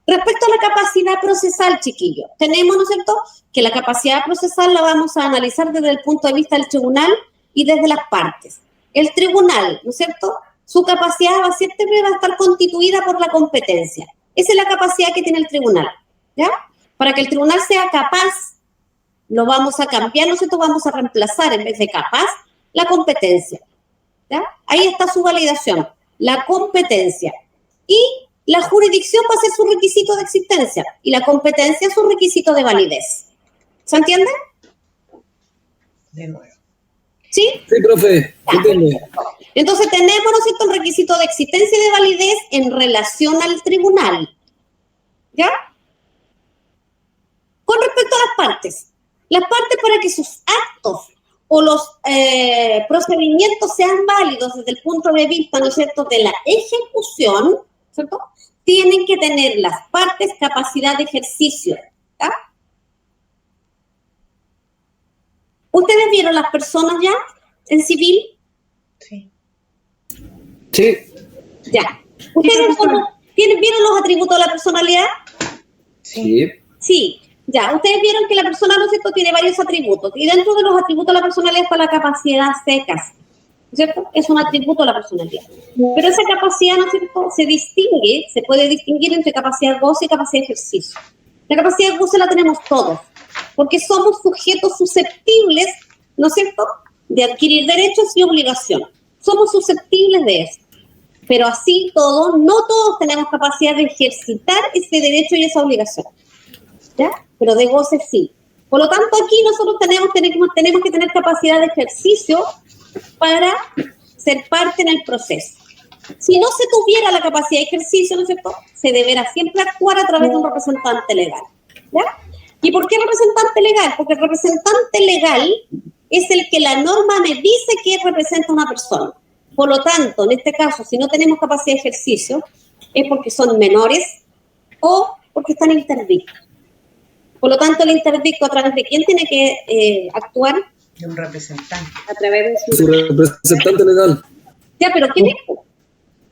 Respecto a la capacidad procesal, chiquillos, tenemos, ¿no es cierto?, que la capacidad procesal la vamos a analizar desde el punto de vista del tribunal y desde las partes. El tribunal, ¿no es cierto?, su capacidad siempre va a estar constituida por la competencia. Esa es la capacidad que tiene el tribunal, ¿ya? Para que el tribunal sea capaz, lo vamos a cambiar, ¿no es cierto?, vamos a reemplazar en vez de capaz, la competencia, ¿ya? Ahí está su validación, la competencia. Y la jurisdicción va a ser su requisito de existencia y la competencia su requisito de validez. ¿Se entiende? De nuevo. ¿Sí? Sí, profe. Entiende. Entonces tenemos, ¿no es cierto?, el requisito de existencia y de validez en relación al tribunal. ¿Ya? Con respecto a las partes para que sus actos o los procedimientos sean válidos desde el punto de vista, ¿no es cierto?, de la ejecución, ¿cierto?, tienen que tener las partes capacidad de ejercicio, ¿ya? ¿Ustedes vieron las personas ya en civil? Sí. Sí. Ya. ¿Ustedes vieron los atributos de la personalidad? Sí. Sí. Ya. Ustedes vieron que la persona, ¿no es cierto?, tiene varios atributos. Y dentro de los atributos de la personalidad está la capacidad secas. ¿Cierto? Es un atributo de la personalidad. Pero esa capacidad, ¿no es cierto?, se puede distinguir entre capacidad goce y capacidad de ejercicio. La capacidad goce la tenemos todos, porque somos sujetos susceptibles, ¿no es cierto?, de adquirir derechos y obligaciones. Somos susceptibles de eso. Pero así todo, no todos tenemos capacidad de ejercitar ese derecho y esa obligación. ¿Ya? Pero de goce sí. Por lo tanto, aquí nosotros tenemos que tener capacidad de ejercicio para ser parte en el proceso. Si no se tuviera la capacidad de ejercicio, ¿no es cierto?, se deberá siempre actuar a través de un representante legal. ¿Ya? ¿Y por qué representante legal? Porque el representante legal es el que la norma me dice que representa a una persona. Por lo tanto, en este caso, si no tenemos capacidad de ejercicio, es porque son menores o porque están interdictos. Por lo tanto, el interdicto, ¿a través de quién tiene que actuar? De un representante. A través de Su representante legal. Ya, pero ¿quién es?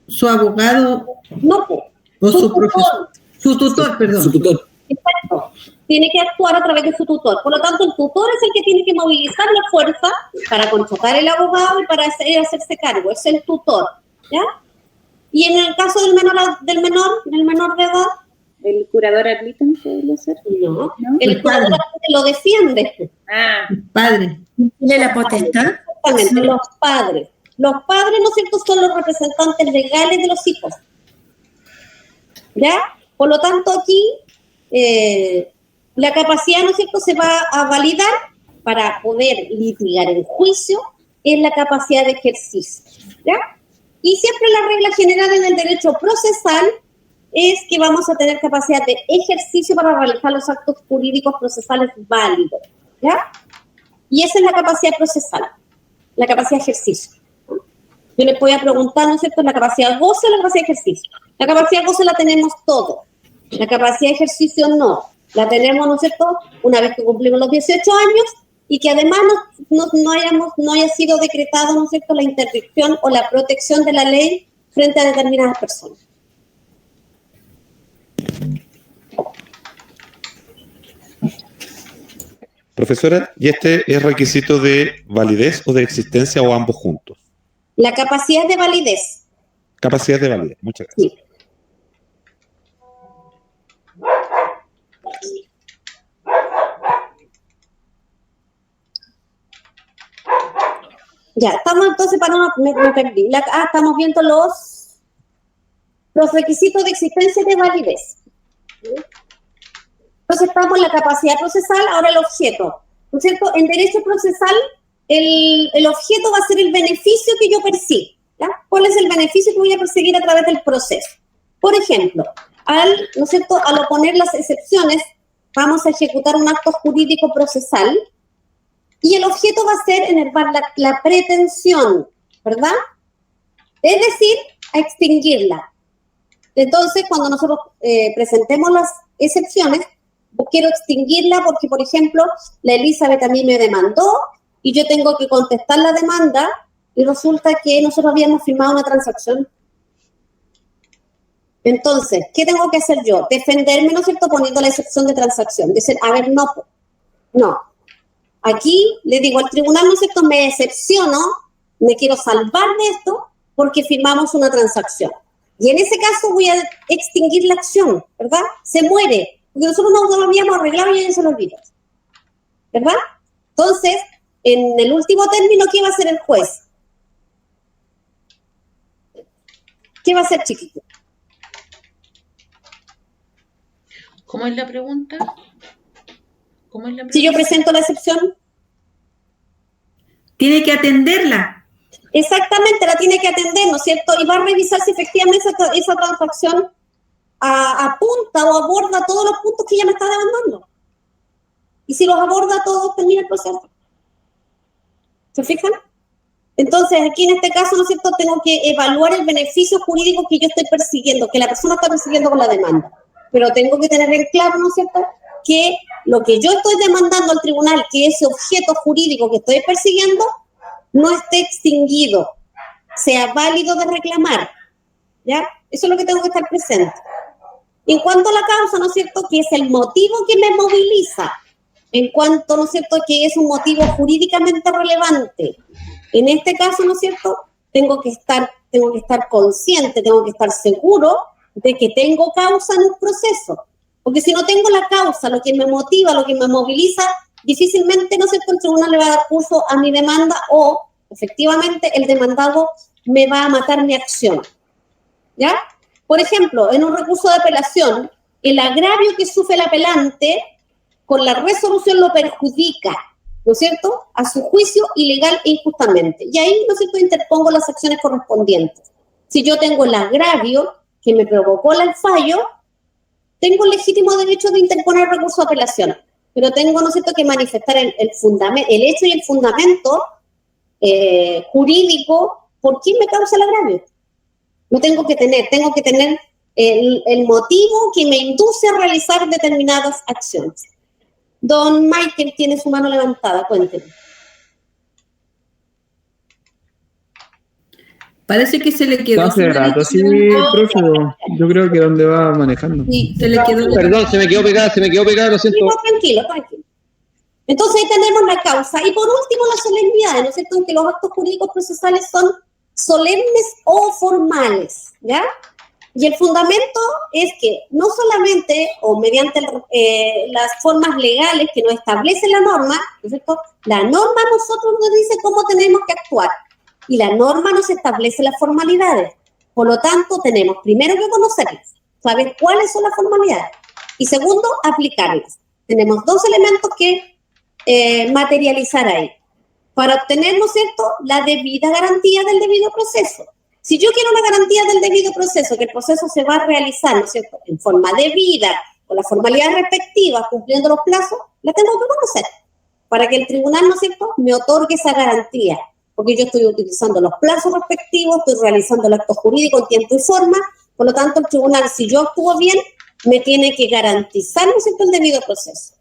Su abogado. No, pues. O su profesor. Su tutor, perdón. Su tutor. Exacto. Tiene que actuar a través de su tutor. Por lo tanto, el tutor es el que tiene que movilizar la fuerza para contratar al abogado y para hacerse cargo. Es el tutor. ¿Ya? Y en el caso del menor de edad, ¿el curador ad litem podría ser? No. El curador ad litem lo defiende. El padre. ¿Tiene la potestad? Exactamente, los padres. Los padres, ¿no es cierto?, son los representantes legales de los hijos. ¿Ya? Por lo tanto, aquí la capacidad, ¿no es cierto?, se va a validar para poder litigar en juicio en la capacidad de ejercicio. ¿Ya? Y siempre la regla general en el derecho procesal es que vamos a tener capacidad de ejercicio para realizar los actos jurídicos procesales válidos. ¿Ya? Y esa es la capacidad procesal, la capacidad de ejercicio. Yo les voy a preguntar, ¿no es cierto?, la capacidad goce o la capacidad de ejercicio. La capacidad goce la tenemos todos. La capacidad de ejercicio no. La tenemos, ¿no es cierto?, una vez que cumplimos los 18 años y que además no haya sido decretado, ¿no es cierto?, la interdicción o la protección de la ley frente a determinadas personas. Profesora, ¿y este es requisito de validez o de existencia o ambos juntos? La capacidad de validez. Capacidad de validez, muchas gracias. Sí. Ya, estamos entonces me perdí. Estamos viendo los requisitos de existencia y de validez. Entonces estamos en la capacidad procesal, ahora el objeto. ¿No es cierto? En derecho procesal, el objeto va a ser el beneficio que yo persigo. ¿Ya? ¿Cuál es el beneficio que voy a perseguir a través del proceso? Por ejemplo, ¿no es cierto?, al oponer las excepciones, vamos a ejecutar un acto jurídico procesal y el objeto va a ser enervar la pretensión, ¿verdad? Es decir, a extinguirla. Entonces, cuando nosotros presentemos las excepciones, quiero extinguirla porque, por ejemplo, la Elizabeth a mí me demandó y yo tengo que contestar la demanda y resulta que nosotros habíamos firmado una transacción. Entonces, ¿qué tengo que hacer yo? Defenderme, ¿no es cierto?, poniendo la excepción de transacción. Decir, a ver, no. Aquí le digo al tribunal, ¿no es cierto?, me excepciono, me quiero salvar de esto porque firmamos una transacción. Y en ese caso voy a extinguir la acción, ¿verdad? Se muere, porque nosotros no lo habíamos arreglado y ya se lo olvidó, ¿verdad? Entonces, en el último término, ¿qué va a hacer el juez? ¿Qué va a hacer, chiquito? ¿Cómo es la pregunta? Si yo presento la excepción, tiene que atenderla. Exactamente, la tiene que atender, ¿no es cierto? Y va a revisar si efectivamente esa transacción apunta o aborda todos los puntos que ella me está demandando. Y si los aborda todos, termina el proceso. ¿Se fijan? Entonces, aquí en este caso, ¿no es cierto?, tengo que evaluar el beneficio jurídico que yo estoy persiguiendo, que la persona está persiguiendo con la demanda. Pero tengo que tener en claro, ¿no es cierto?, que lo que yo estoy demandando al tribunal, que ese objeto jurídico que estoy persiguiendo, no esté extinguido, sea válido de reclamar, ¿ya? Eso es lo que tengo que estar presente. En cuanto a la causa, ¿no es cierto?, que es el motivo que me moviliza, en cuanto, ¿no es cierto?, que es un motivo jurídicamente relevante. En este caso, ¿no es cierto?, tengo que estar consciente, tengo que estar seguro de que tengo causa en un proceso. Porque si no tengo la causa, lo que me motiva, lo que me moviliza, difícilmente, ¿no es cierto?, el tribunal le va a dar curso a mi demanda o, efectivamente, el demandado me va a matar mi acción, ¿ya? Por ejemplo, en un recurso de apelación, el agravio que sufre el apelante con la resolución lo perjudica, ¿no es cierto?, a su juicio ilegal e injustamente. Y ahí, ¿no es cierto?, interpongo las acciones correspondientes. Si yo tengo el agravio que me provocó el fallo, tengo el legítimo derecho de interponer recurso de apelación, pero tengo, ¿no es cierto?, que manifestar el hecho y el fundamento jurídico por qué me causa el agravio. No tengo que tener el motivo que me induce a realizar determinadas acciones. Don Michael tiene su mano levantada, cuénteme. Parece que se le quedó. Hace rato, sí, profe. Yo creo que donde va manejando. Sí, se le quedó. Perdón, se me quedó pegada, lo siento. Tranquilo. Entonces ahí tenemos la causa. Y por último, las solemnidades, ¿no es cierto?, que los actos jurídicos procesales son solemnes o formales, ¿ya? Y el fundamento es que no solamente, o mediante las formas legales que nos establece la norma, ¿no es cierto?, la norma a nosotros nos dice cómo tenemos que actuar. Y la norma nos establece las formalidades. Por lo tanto, tenemos primero que conocerlas, saber cuáles son las formalidades. Y segundo, aplicarlas. Tenemos dos elementos que materializar ahí. Para obtener, ¿no es cierto?, la debida garantía del debido proceso. Si yo quiero una garantía del debido proceso, que el proceso se va a realizar, ¿no es cierto?, en forma debida, con las formalidades respectivas, cumpliendo los plazos, la tengo que conocer. Para que el tribunal, ¿no es cierto?, me otorgue esa garantía. Porque yo estoy utilizando los plazos respectivos, estoy realizando el acto jurídico en tiempo y forma, por lo tanto el tribunal, si yo actúo bien, me tiene que garantizar, ¿no es cierto?, el debido proceso.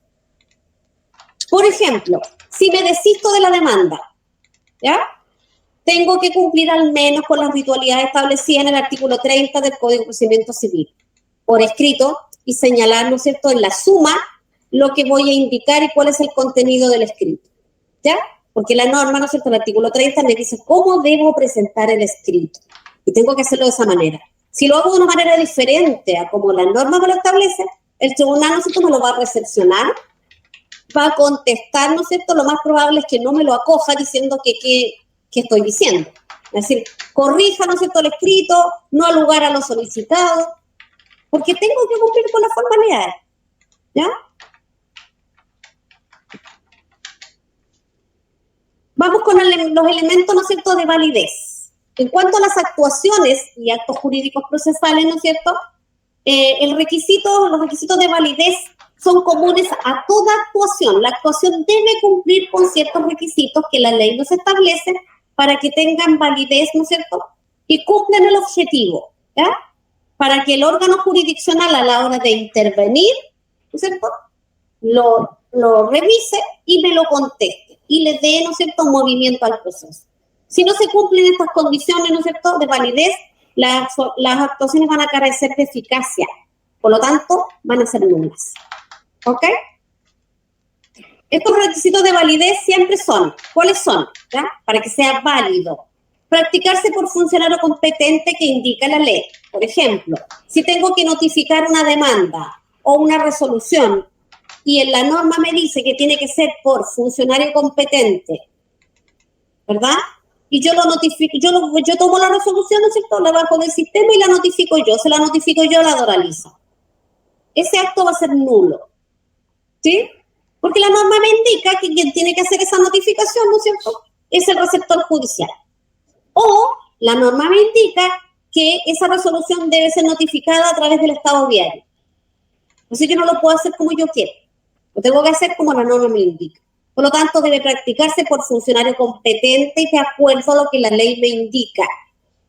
Por ejemplo, si me desisto de la demanda, ¿ya?, tengo que cumplir al menos con las ritualidades establecidas en el artículo 30 del Código de Procedimiento Civil, por escrito, y señalar, ¿no es cierto?, en la suma lo que voy a indicar y cuál es el contenido del escrito, ¿ya? Porque la norma, ¿no es cierto?, el artículo 30 me dice cómo debo presentar el escrito. Y tengo que hacerlo de esa manera. Si lo hago de una manera diferente a como la norma me lo establece, el tribunal, ¿no es cierto?, me lo va a recepcionar, va a contestar, ¿no es cierto?, lo más probable es que no me lo acoja diciendo que estoy diciendo. Es decir, corrija, ¿no es cierto?, el escrito, no al lugar a lo solicitado, porque tengo que cumplir con las formalidades, ¿ya? Vamos con los elementos, ¿no es cierto?, de validez. En cuanto a las actuaciones y actos jurídicos procesales, ¿no es cierto?, los requisitos de validez son comunes a toda actuación. La actuación debe cumplir con ciertos requisitos que la ley nos establece para que tengan validez, ¿no es cierto?, y cumplan el objetivo, ¿ya?, para que el órgano jurisdiccional a la hora de intervenir, ¿no es cierto?, lo revise y me lo conteste y le dé, ¿no es cierto?, movimiento al proceso. Si no se cumplen estas condiciones, ¿no es cierto?, de validez, las actuaciones van a carecer de eficacia, por lo tanto, van a ser nulas. ¿Ok? Estos requisitos de validez siempre son, ¿cuáles son? ¿Ya? Para que sea válido. Practicarse por funcionario competente que indica la ley. Por ejemplo, si tengo que notificar una demanda o una resolución y en la norma me dice que tiene que ser por funcionario competente, ¿verdad? Y yo lo notifico, yo tomo la resolución, ¿no es cierto?, la bajo del sistema y la notifico yo, se la notifico yo, la doralizo. Ese acto va a ser nulo, ¿sí? Porque la norma me indica que quien tiene que hacer esa notificación, ¿no es cierto?, es el receptor judicial. O la norma me indica que esa resolución debe ser notificada a través del estado diario. Así que no lo puedo hacer como yo quiero. Lo tengo que hacer como la norma me indica. Por lo tanto, debe practicarse por funcionario competente y de acuerdo a lo que la ley me indica,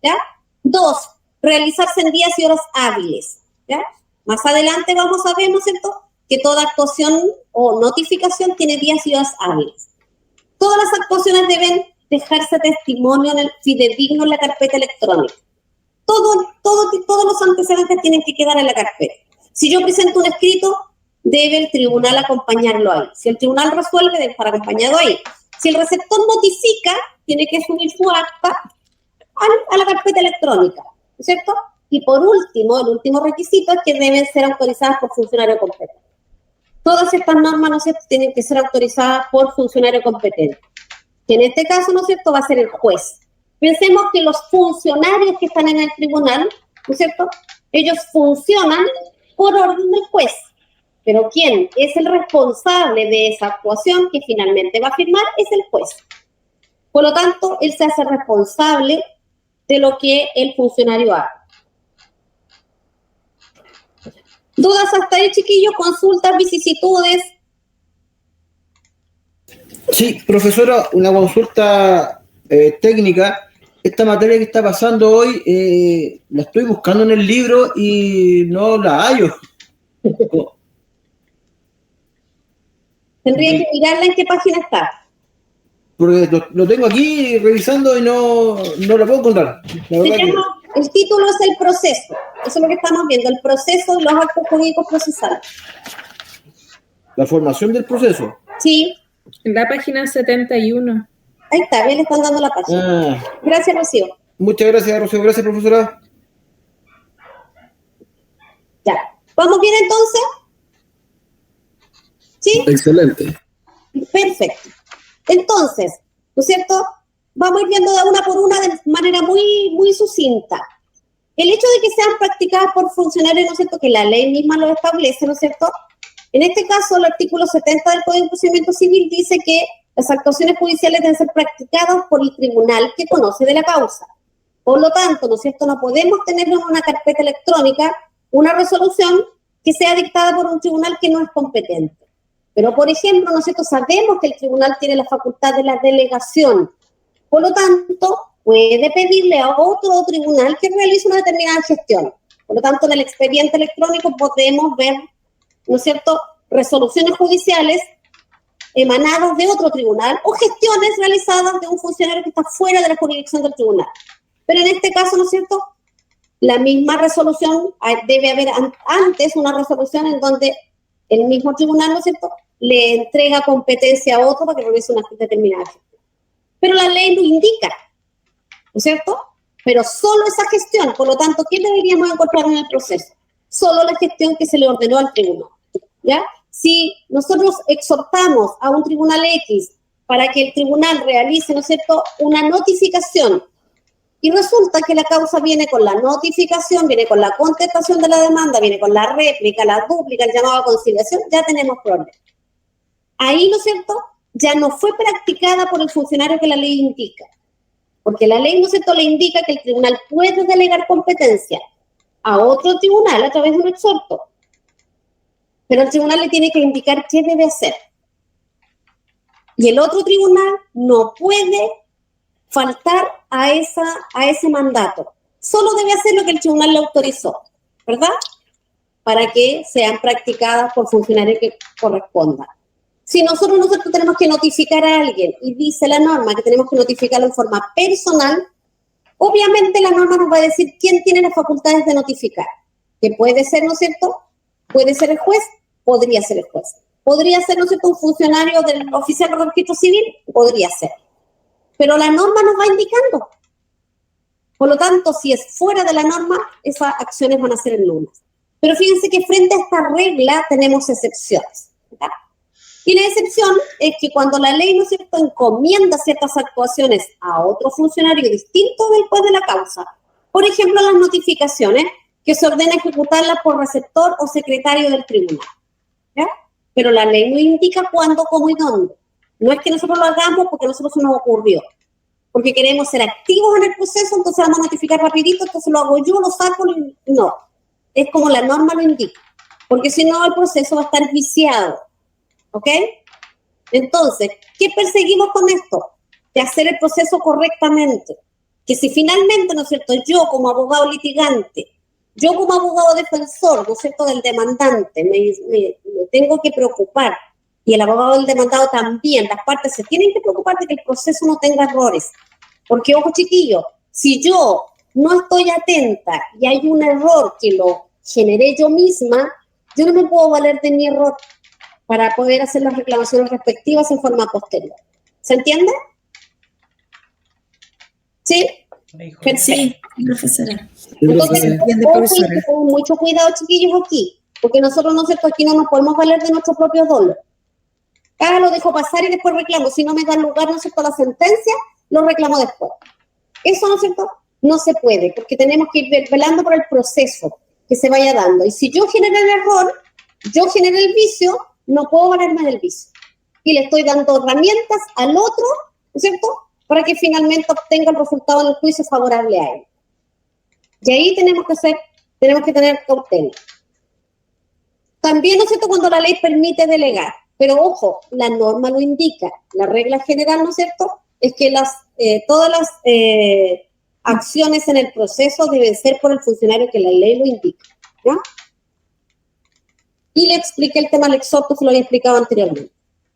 ¿ya? 2, realizarse en días y horas hábiles, ¿ya? Más adelante vamos a ver, ¿no es cierto?, que toda actuación o notificación tiene días y horas hábiles. Todas las actuaciones deben dejarse testimonio en el fidedigno en la carpeta electrónica. Todos los antecedentes tienen que quedar en la carpeta. Si yo presento un escrito, debe el tribunal acompañarlo ahí. Si el tribunal resuelve, debe estar acompañado ahí. Si el receptor notifica, tiene que subir su acta a la carpeta electrónica, ¿no es cierto? Y por último, el último requisito es que deben ser autorizadas por funcionario competente. Todas estas normas, ¿no es cierto?, tienen que ser autorizadas por funcionario competente. Que en este caso, ¿no es cierto?, va a ser el juez. Pensemos que los funcionarios que están en el tribunal, ¿no es cierto?, ellos funcionan por orden del juez. Pero ¿quién es el responsable de esa actuación que finalmente va a firmar? Es el juez. Por lo tanto, él se hace responsable de lo que el funcionario haga. ¿Dudas hasta ahí, chiquillos? ¿Consultas, vicisitudes? Sí, profesora, una consulta técnica. Esta materia que está pasando hoy, la estoy buscando en el libro y no la hallo. Tendría que mirarla en qué página está. Porque lo tengo aquí revisando y no la puedo encontrar. El título es el proceso. Eso es lo que estamos viendo, el proceso de los actos jurídicos procesales. La formación del proceso. Sí. En la página 71. Ahí está, bien le están dando la página. Gracias, Rocío. Muchas gracias, Rocío. Gracias, profesora. Ya. ¿Vamos bien entonces? ¿Sí? Excelente. Perfecto. Entonces, ¿no es cierto? Vamos a ir viendo de una por una de manera muy sucinta. El hecho de que sean practicadas por funcionarios, ¿no es cierto?, que la ley misma lo establece, ¿no es cierto? En este caso, el artículo 70 del Código de Procedimiento Civil dice que las actuaciones judiciales deben ser practicadas por el tribunal que conoce de la causa. Por lo tanto, ¿no es cierto?, no podemos tener en una carpeta electrónica una resolución que sea dictada por un tribunal que no es competente. Pero, por ejemplo, ¿no es cierto?, sabemos que el tribunal tiene la facultad de la delegación. Por lo tanto, puede pedirle a otro tribunal que realice una determinada gestión. Por lo tanto, en el expediente electrónico podemos ver, ¿no es cierto?, resoluciones judiciales emanadas de otro tribunal o gestiones realizadas de un funcionario que está fuera de la jurisdicción del tribunal. Pero en este caso, ¿no es cierto?, la misma resolución, debe haber antes una resolución en donde el mismo tribunal, ¿no es cierto?, le entrega competencia a otro para que realice una determinada gestión. Pero la ley lo indica, ¿no es cierto? Pero solo esa gestión. Por lo tanto, ¿qué deberíamos encontrar en el proceso? Solo la gestión que se le ordenó al tribunal, ¿ya? Si nosotros exhortamos a un tribunal X para que el tribunal realice, ¿no es cierto?, una notificación, y resulta que la causa viene con la notificación, viene con la contestación de la demanda, viene con la réplica, la dúplica, el llamado a conciliación, ya tenemos problemas. Ahí, ¿no es cierto?, ya no fue practicada por el funcionario que la ley indica. Porque la ley, ¿no es cierto?, le indica que el tribunal puede delegar competencia a otro tribunal a través de un exhorto. Pero el tribunal le tiene que indicar qué debe hacer. Y el otro tribunal no puede faltar a ese mandato. Solo debe hacer lo que el tribunal le autorizó, ¿verdad? Para que sean practicadas por funcionarios que correspondan. Si nosotros tenemos que notificar a alguien y dice la norma que tenemos que notificarlo en forma personal, obviamente la norma nos va a decir quién tiene las facultades de notificar. Que puede ser, ¿no es cierto?, puede ser el juez, podría ser el juez. Podría ser, ¿no es cierto?, un funcionario del oficial de registro civil, podría ser. Pero la norma nos va indicando. Por lo tanto, si es fuera de la norma, esas acciones van a ser nulas. Pero fíjense que frente a esta regla tenemos excepciones, ¿verdad? Y la excepción es que cuando la ley, ¿no es cierto?, encomienda ciertas actuaciones a otro funcionario distinto del juez de la causa, por ejemplo, las notificaciones, que se ordena ejecutarlas por receptor o secretario del tribunal, ¿ya? Pero la ley no indica cuándo, cómo y dónde. No es que nosotros lo hagamos porque a nosotros se nos ocurrió, porque queremos ser activos en el proceso, entonces vamos a notificar rapidito, entonces lo hago yo, lo saco, no. Es como la norma lo indica, porque si no el proceso va a estar viciado. ¿Ok? Entonces, ¿qué perseguimos con esto? De hacer el proceso correctamente. Que si finalmente, ¿no es cierto?, yo como abogado litigante, yo como abogado defensor, ¿no es cierto?, del demandante, me tengo que preocupar y el abogado del demandado también, las partes se tienen que preocupar de que el proceso no tenga errores. Porque, ojo chiquillos, si yo no estoy atenta y hay un error que lo generé yo misma, yo no me puedo valer de mi error para poder hacer las reclamaciones respectivas en forma posterior. ¿Se entiende? ¿Sí? Sí, profesora. Entonces, con mucho cuidado, chiquillos, aquí, porque nosotros, ¿no es cierto?, aquí no nos podemos valer de nuestro propio dolor. Lo dejo pasar y después reclamo. Si no me dan lugar, ¿no es cierto?, la sentencia, lo reclamo después. Eso, ¿no es cierto?, no se puede, porque tenemos que ir velando por el proceso que se vaya dando. Y si yo generé el error, yo generé el vicio, no puedo valerme del vicio. Y le estoy dando herramientas al otro, ¿no es cierto?, para que finalmente obtenga el resultado en el juicio favorable a él. Y ahí tenemos que tener cautela. También, ¿no es cierto?, cuando la ley permite delegar. Pero ojo, la norma lo indica. La regla general, ¿no es cierto?, es que todas las acciones en el proceso deben ser por el funcionario que la ley lo indica. ¿Ya? Y le expliqué el tema al exhorto, se lo había explicado anteriormente.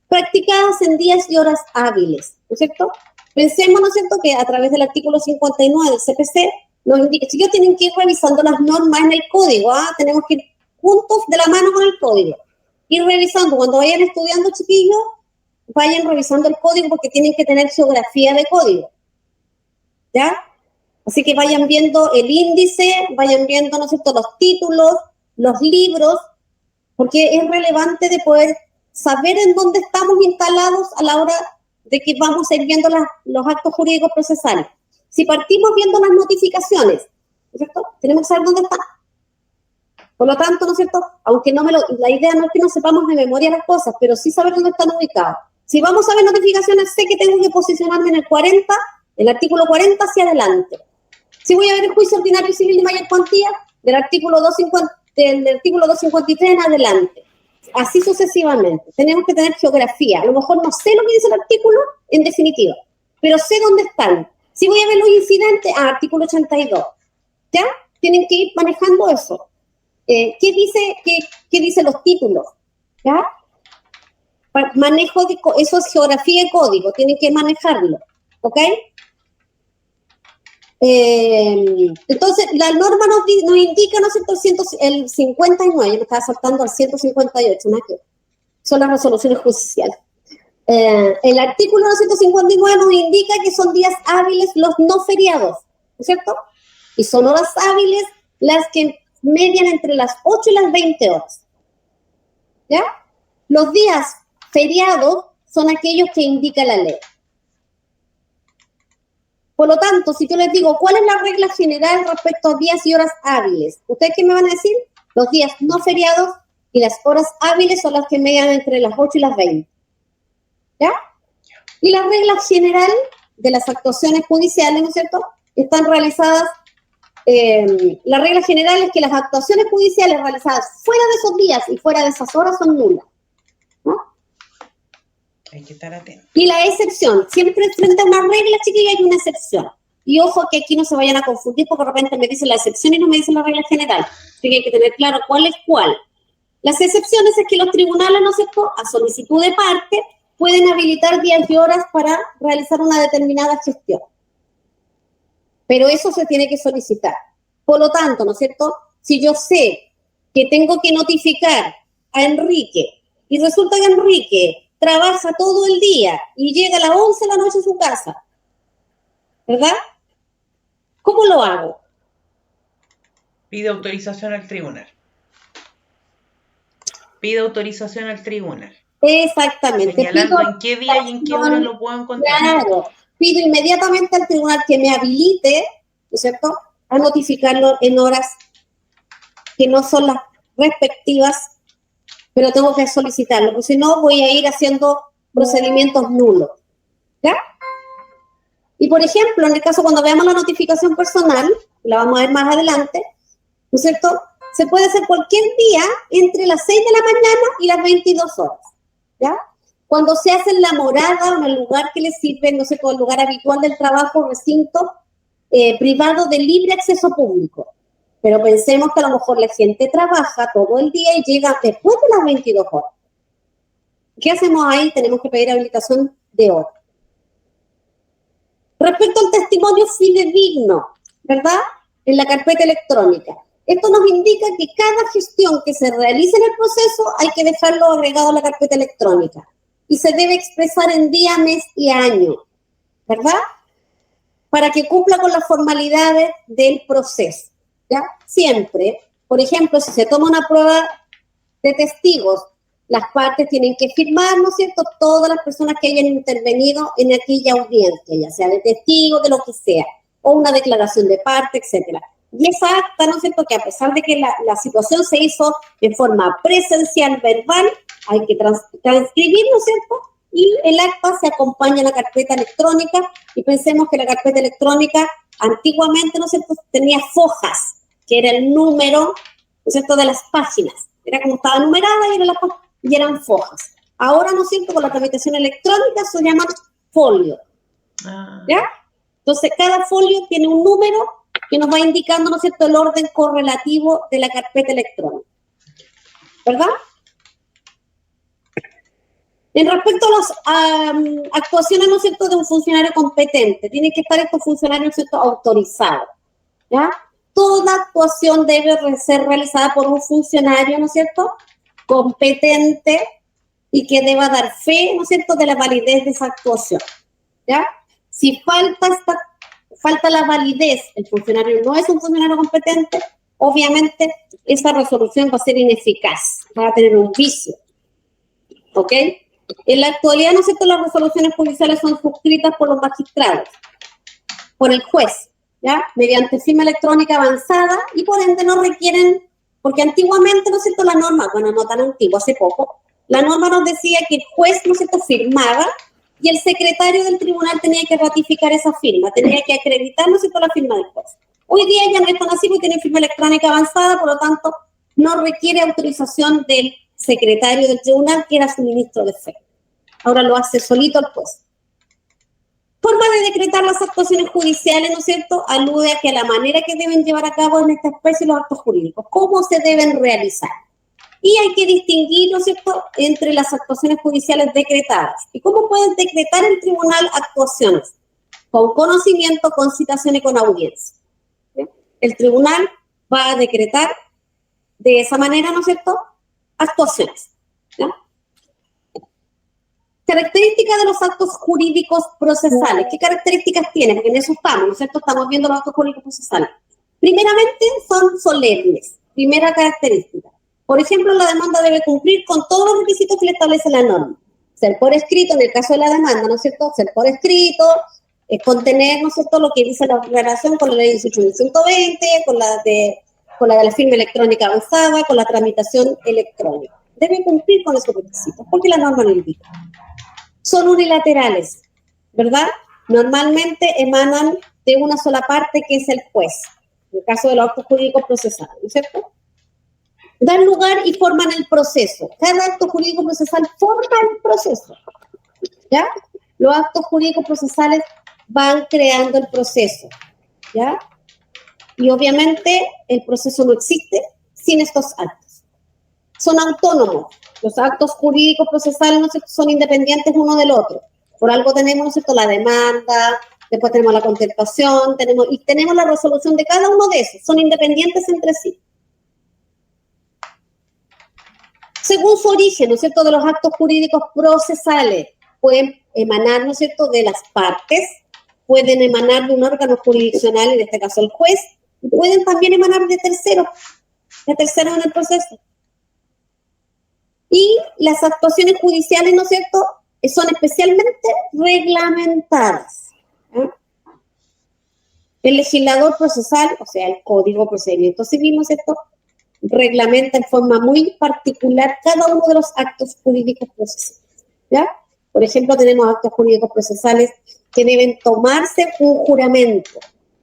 Practicadas en días y horas hábiles, ¿no es cierto? Pensemos, ¿no es cierto?, que a través del artículo 59 del CPC nos indica, si ellos tienen que ir revisando las normas en el código, tenemos que ir juntos de la mano con el código. Ir revisando, cuando vayan estudiando, chiquillos, vayan revisando el código porque tienen que tener geografía de código. ¿Ya? Así que vayan viendo el índice, vayan viendo, ¿no es cierto?, los títulos, los libros, porque es relevante de poder saber en dónde estamos instalados a la hora de que vamos a ir viendo los actos jurídicos procesales. Si partimos viendo las notificaciones, ¿no es cierto?, tenemos que saber dónde están. Por lo tanto, ¿no es cierto?, aunque la idea no es que no sepamos de memoria las cosas, pero sí saber dónde están ubicados. Si vamos a ver notificaciones, sé que tengo que posicionarme en el 40, el artículo 40 hacia adelante. Si voy a ver el juicio ordinario civil de mayor cuantía, del artículo 253 en adelante. Así sucesivamente. Tenemos que tener geografía. A lo mejor no sé lo que dice el artículo, en definitiva, pero sé dónde están. Si voy a ver los incidentes, artículo 82. ¿Ya? Tienen que ir manejando eso. ¿Qué dice los títulos? ¿Ya? Manejo eso es geografía y código, tienen que manejarlo, ¿ok? Entonces, la norma nos indica, ¿no es cierto?, el 59, yo me estaba saltando al 158, ¿no? Son las resoluciones judiciales. El artículo 159 nos indica que son días hábiles los no feriados, ¿no es cierto? Y son horas hábiles las que median entre las 8 y las 20 horas. ¿Ya? Los días feriados son aquellos que indica la ley. Por lo tanto, si yo les digo, ¿cuál es la regla general respecto a días y horas hábiles? ¿Ustedes qué me van a decir? Los días no feriados y las horas hábiles son las que median entre las 8 y las 20. ¿Ya? Y la regla general de las actuaciones judiciales, ¿no es cierto?, están realizadas, la regla general es que las actuaciones judiciales realizadas fuera de esos días y fuera de esas horas son nulas. ¿No? Hay que estar atento. Y la excepción, siempre frente a una regla, chiquilla, hay una excepción. Y ojo que aquí no se vayan a confundir porque de repente me dicen la excepción y no me dicen la regla general. Así que hay que tener claro cuál es cuál. Las excepciones es que los tribunales, ¿no es cierto?, a solicitud de parte, pueden habilitar días y horas para realizar una determinada gestión. Pero eso se tiene que solicitar. Por lo tanto, ¿no es cierto?, si yo sé que tengo que notificar a Enrique y resulta que Enrique trabaja todo el día y llega a las 11 de la noche a su casa, ¿verdad? ¿Cómo lo hago? Pide autorización al tribunal. Pide autorización al tribunal. Exactamente. Señalando en qué día y en qué hora lo puedo encontrar. Claro. Pido inmediatamente al tribunal que me habilite, ¿no es cierto?, a notificarlo en horas que no son las respectivas, pero tengo que solicitarlo, porque si no voy a ir haciendo procedimientos nulos. ¿Ya? Y por ejemplo, en el caso cuando veamos la notificación personal, la vamos a ver más adelante, ¿no es cierto?, se puede hacer cualquier día entre las 6 de la mañana y las 22 horas. ¿Ya? Cuando se hace en la morada o en el lugar que les sirve, no sé, el lugar habitual del trabajo, recinto privado de libre acceso público. Pero pensemos que a lo mejor la gente trabaja todo el día y llega después de las 22 horas. ¿Ok? qué hacemos ahí? Tenemos que pedir habilitación de hora. Respecto al testimonio fidedigno, ¿verdad? En la carpeta electrónica. Esto nos indica que cada gestión que se realice en el proceso hay que dejarlo agregado a la carpeta electrónica. Y se debe expresar en día, mes y año, ¿verdad? Para que cumpla con las formalidades del proceso, ¿ya? Siempre, por ejemplo, si se toma una prueba de testigos, las partes tienen que firmar, ¿no es cierto?, todas las personas que hayan intervenido en aquella audiencia, ya sea de testigo, de lo que sea, o una declaración de parte, etcétera. Y esa acta, ¿no es cierto?, que a pesar de que la situación se hizo en forma presencial, verbal, hay que transcribir, ¿no es cierto?, y el acta se acompaña a la carpeta electrónica, y pensemos que la carpeta electrónica antiguamente, ¿no es cierto?, tenía fojas, que era el número, ¿no es cierto?, de las páginas. Era como estaba numerada y eran fojas. Ahora, ¿no es cierto?, con la tramitación electrónica se llaman folio. ¿Ya? Entonces, cada folio tiene un número que nos va indicando, ¿no es cierto?, el orden correlativo de la carpeta electrónica. ¿Verdad? En respecto a las actuaciones, ¿no es cierto?, de un funcionario competente, tienen que estar estos funcionarios, ¿no es cierto?, autorizados. ¿Ya? Toda actuación debe ser realizada por un funcionario, ¿no es cierto?, competente y que deba dar fe, ¿no es cierto?, de la validez de esa actuación. ¿Ya? Si falta la validez, el funcionario no es un funcionario competente, obviamente esa resolución va a ser ineficaz, va a tener un vicio. ¿Ok? En la actualidad, ¿no es cierto?, las resoluciones judiciales son suscritas por los magistrados, por el juez, ¿ya? Mediante firma electrónica avanzada y por ende no requieren, porque antiguamente, ¿no es cierto?, la norma, bueno, no tan antiguo, hace poco, la norma nos decía que el juez, ¿no es cierto?, firmaba y el secretario del tribunal tenía que ratificar esa firma, tenía que acreditar, ¿no es cierto?, la firma del juez. Hoy día ya no es tan así porque tiene firma electrónica avanzada, por lo tanto, no requiere autorización del secretario del tribunal, que era su ministro de fe. Ahora lo hace solito el juez. Forma de decretar las actuaciones judiciales, ¿no es cierto?, alude a que la manera que deben llevar a cabo en esta especie los actos jurídicos, cómo se deben realizar. Y hay que distinguir, ¿no es cierto?, entre las actuaciones judiciales decretadas. ¿Y cómo puede decretar el tribunal actuaciones? Con conocimiento, con citación y con audiencia. ¿Sí? El tribunal va a decretar de esa manera, ¿no es cierto?, actuaciones. ¿Ya? Características de los actos jurídicos procesales. ¿Qué características tienen? Porque en eso estamos, ¿no es cierto? Estamos viendo los actos jurídicos procesales. Primeramente, son solemnes. Primera característica. Por ejemplo, la demanda debe cumplir con todos los requisitos que le establece la norma. Ser por escrito, en el caso de la demanda, ¿no es cierto? Ser por escrito, contener, ¿no es cierto?, lo que dice la declaración con la ley 18.120, con la de la firma electrónica avanzada, con la tramitación electrónica. Debe cumplir con esos requisitos, porque la norma lo indica. Son unilaterales, ¿verdad? Normalmente emanan de una sola parte, que es el juez, en el caso de los actos jurídicos procesales, ¿no es cierto? Dan lugar y forman el proceso. Cada acto jurídico procesal forma el proceso, ¿ya? Los actos jurídicos procesales van creando el proceso, ¿ya? Y obviamente el proceso no existe sin estos actos. Son autónomos. Los actos jurídicos procesales, ¿no es cierto?, son independientes uno del otro. Por algo tenemos, ¿no es cierto?, la demanda, después tenemos la contestación, tenemos la resolución de cada uno de esos. Son independientes entre sí. Según su origen, ¿no es cierto?, de los actos jurídicos procesales, pueden emanar, ¿no es cierto?, de las partes, pueden emanar de un órgano jurisdiccional, en este caso el juez, y pueden también emanar de terceros en el proceso. Y las actuaciones judiciales, ¿no es cierto?, son especialmente reglamentadas. ¿Eh? El legislador procesal, o sea, el Código de Procedimiento Civil, ¿no es cierto?, reglamenta en forma muy particular cada uno de los actos jurídicos procesales. ¿Ya? Por ejemplo, tenemos actos jurídicos procesales que deben tomarse un juramento.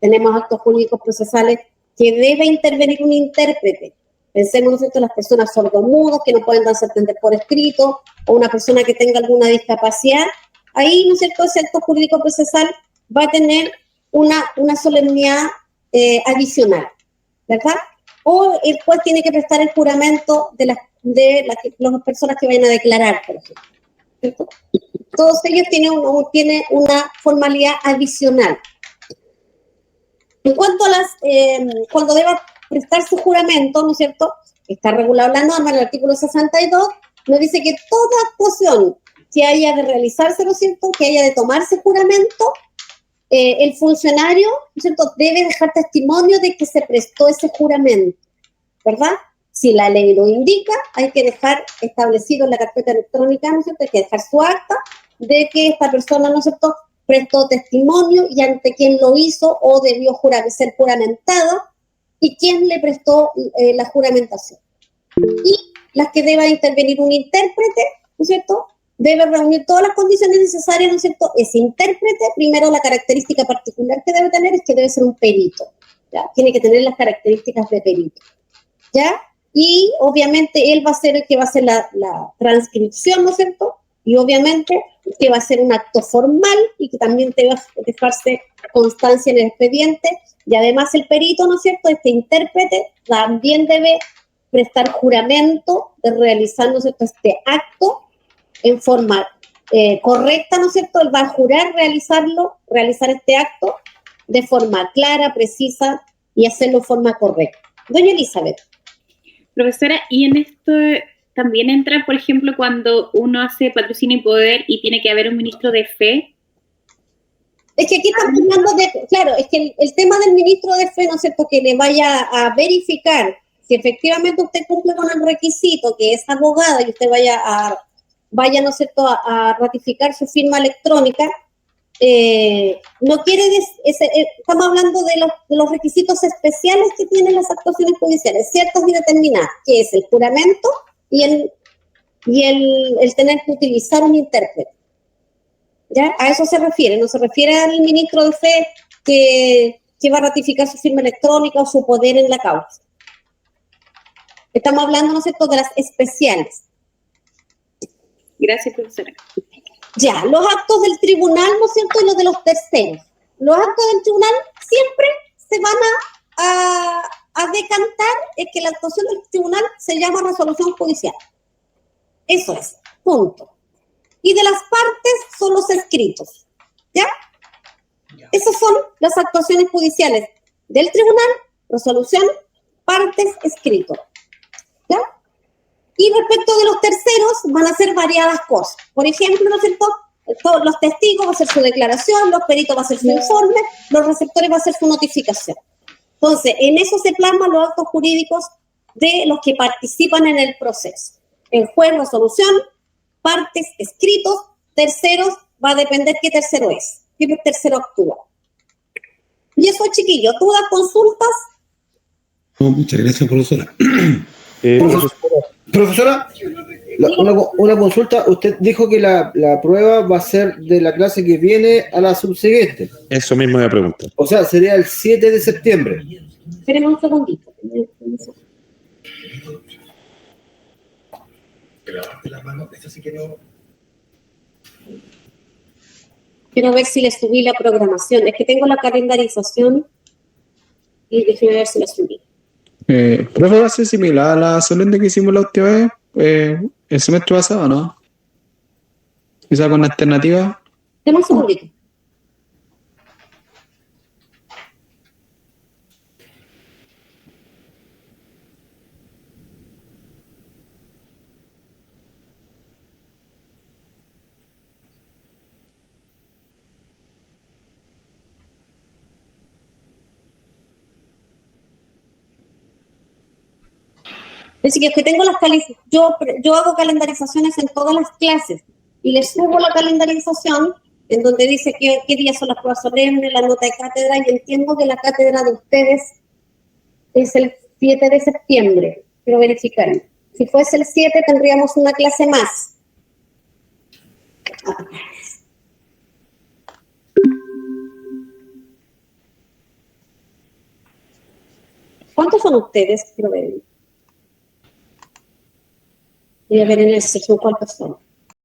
Tenemos actos jurídicos procesales que debe intervenir un intérprete. Pensemos, ¿no es cierto?, en las personas sordomudas que no pueden darse a entender por escrito, o una persona que tenga alguna discapacidad. Ahí, ¿no es cierto?, ese acto jurídico procesal va a tener una solemnidad adicional, ¿verdad? O el juez tiene que prestar el juramento de las personas que vayan a declarar, por ejemplo. ¿cierto? Todos ellos tienen una formalidad adicional. En cuanto a cuando deba prestarse juramento, ¿no es cierto? Está regulado la norma en el artículo 62, nos dice que toda actuación que haya de realizarse, ¿no es cierto?, que haya de tomarse juramento, el funcionario, ¿no es cierto?, debe dejar testimonio de que se prestó ese juramento, ¿verdad? Si la ley lo indica, hay que dejar establecido en la carpeta electrónica, ¿no es cierto?, hay que dejar su acta de que esta persona, ¿no es cierto?, prestó testimonio y ante quién lo hizo o debió ser juramentado y quién le prestó la juramentación. Y las que deba intervenir un intérprete, ¿no es cierto?, debe reunir todas las condiciones necesarias, ¿no es cierto? Ese intérprete, primero la característica particular que debe tener es que debe ser un perito, ¿ya? Tiene que tener las características de perito, ¿ya? Y obviamente él va a ser el que va a hacer la transcripción, ¿no es cierto? Y obviamente que va a ser un acto formal y que también debe dejarse constancia en el expediente. Y además el perito, ¿no es cierto?, este intérprete también debe prestar juramento de realizar, ¿no es cierto?, este acto en forma correcta, ¿no es cierto? Él va a jurar realizar este acto de forma clara, precisa y hacerlo de forma correcta. Doña Elizabeth. Profesora, y en esto también entra, por ejemplo, cuando uno hace patrocinio y poder y tiene que haber un ministro de fe. Es que aquí estamos hablando de, claro, es que el tema del ministro de fe, ¿no es cierto?, que le vaya a verificar si efectivamente usted cumple con el requisito, que es abogada y usted vaya, ¿no es cierto?, a ratificar su firma electrónica, no quiere estamos hablando de los requisitos especiales que tienen las actuaciones judiciales, ciertas y determinadas, que es el juramento y el tener que utilizar un intérprete. ¿Ya? A eso se refiere, no se refiere al ministro de fe que va a ratificar su firma electrónica o su poder en la causa. Estamos hablando, ¿no es cierto?, de las especiales. Gracias, profesora. Ya, los actos del tribunal, ¿no es cierto?, y los de los terceros. Los actos del tribunal siempre se van a decantar en que la actuación del tribunal se llama resolución judicial. Eso es, punto. Y de las partes son los escritos, ¿ya? Esas son las actuaciones judiciales del tribunal, resolución, partes, escrito, ¿ya? Y respecto de los terceros, van a ser variadas cosas. Por ejemplo, ¿no es cierto?, todos los testigos va a hacer su declaración, los peritos va a hacer su informe, los receptores va a hacer su notificación. Entonces, en eso se plasman los actos jurídicos de los que participan en el proceso. El juez, resolución, partes, escritos, terceros, va a depender qué tercero es, qué tercero actúa. Y eso, chiquillos, ¿dudas, consultas? No, muchas gracias, profesora. Profesora, una consulta. Usted dijo que la prueba va a ser de la clase que viene a la subsiguiente. Eso mismo voy a preguntar. O sea, sería el 7 de septiembre. Espérenme un segundito. Quiero ver si le subí la programación. Es que tengo la calendarización y déjeme ver si la subí. Profe, va a ser similar a la solemne que hicimos la última vez, el semestre pasado, ¿no? Quizá con alternativa. Deme un segundito. Es decir, que tengo yo hago calendarizaciones en todas las clases y les subo la calendarización en donde dice qué días son las pruebas solemnes, la nota de cátedra, y entiendo que la cátedra de ustedes es el 7 de septiembre. Quiero verificar. Si fuese el 7 tendríamos una clase más. ¿Cuántos son ustedes? Quiero ver. Voy a ver en el sexto cuántos son.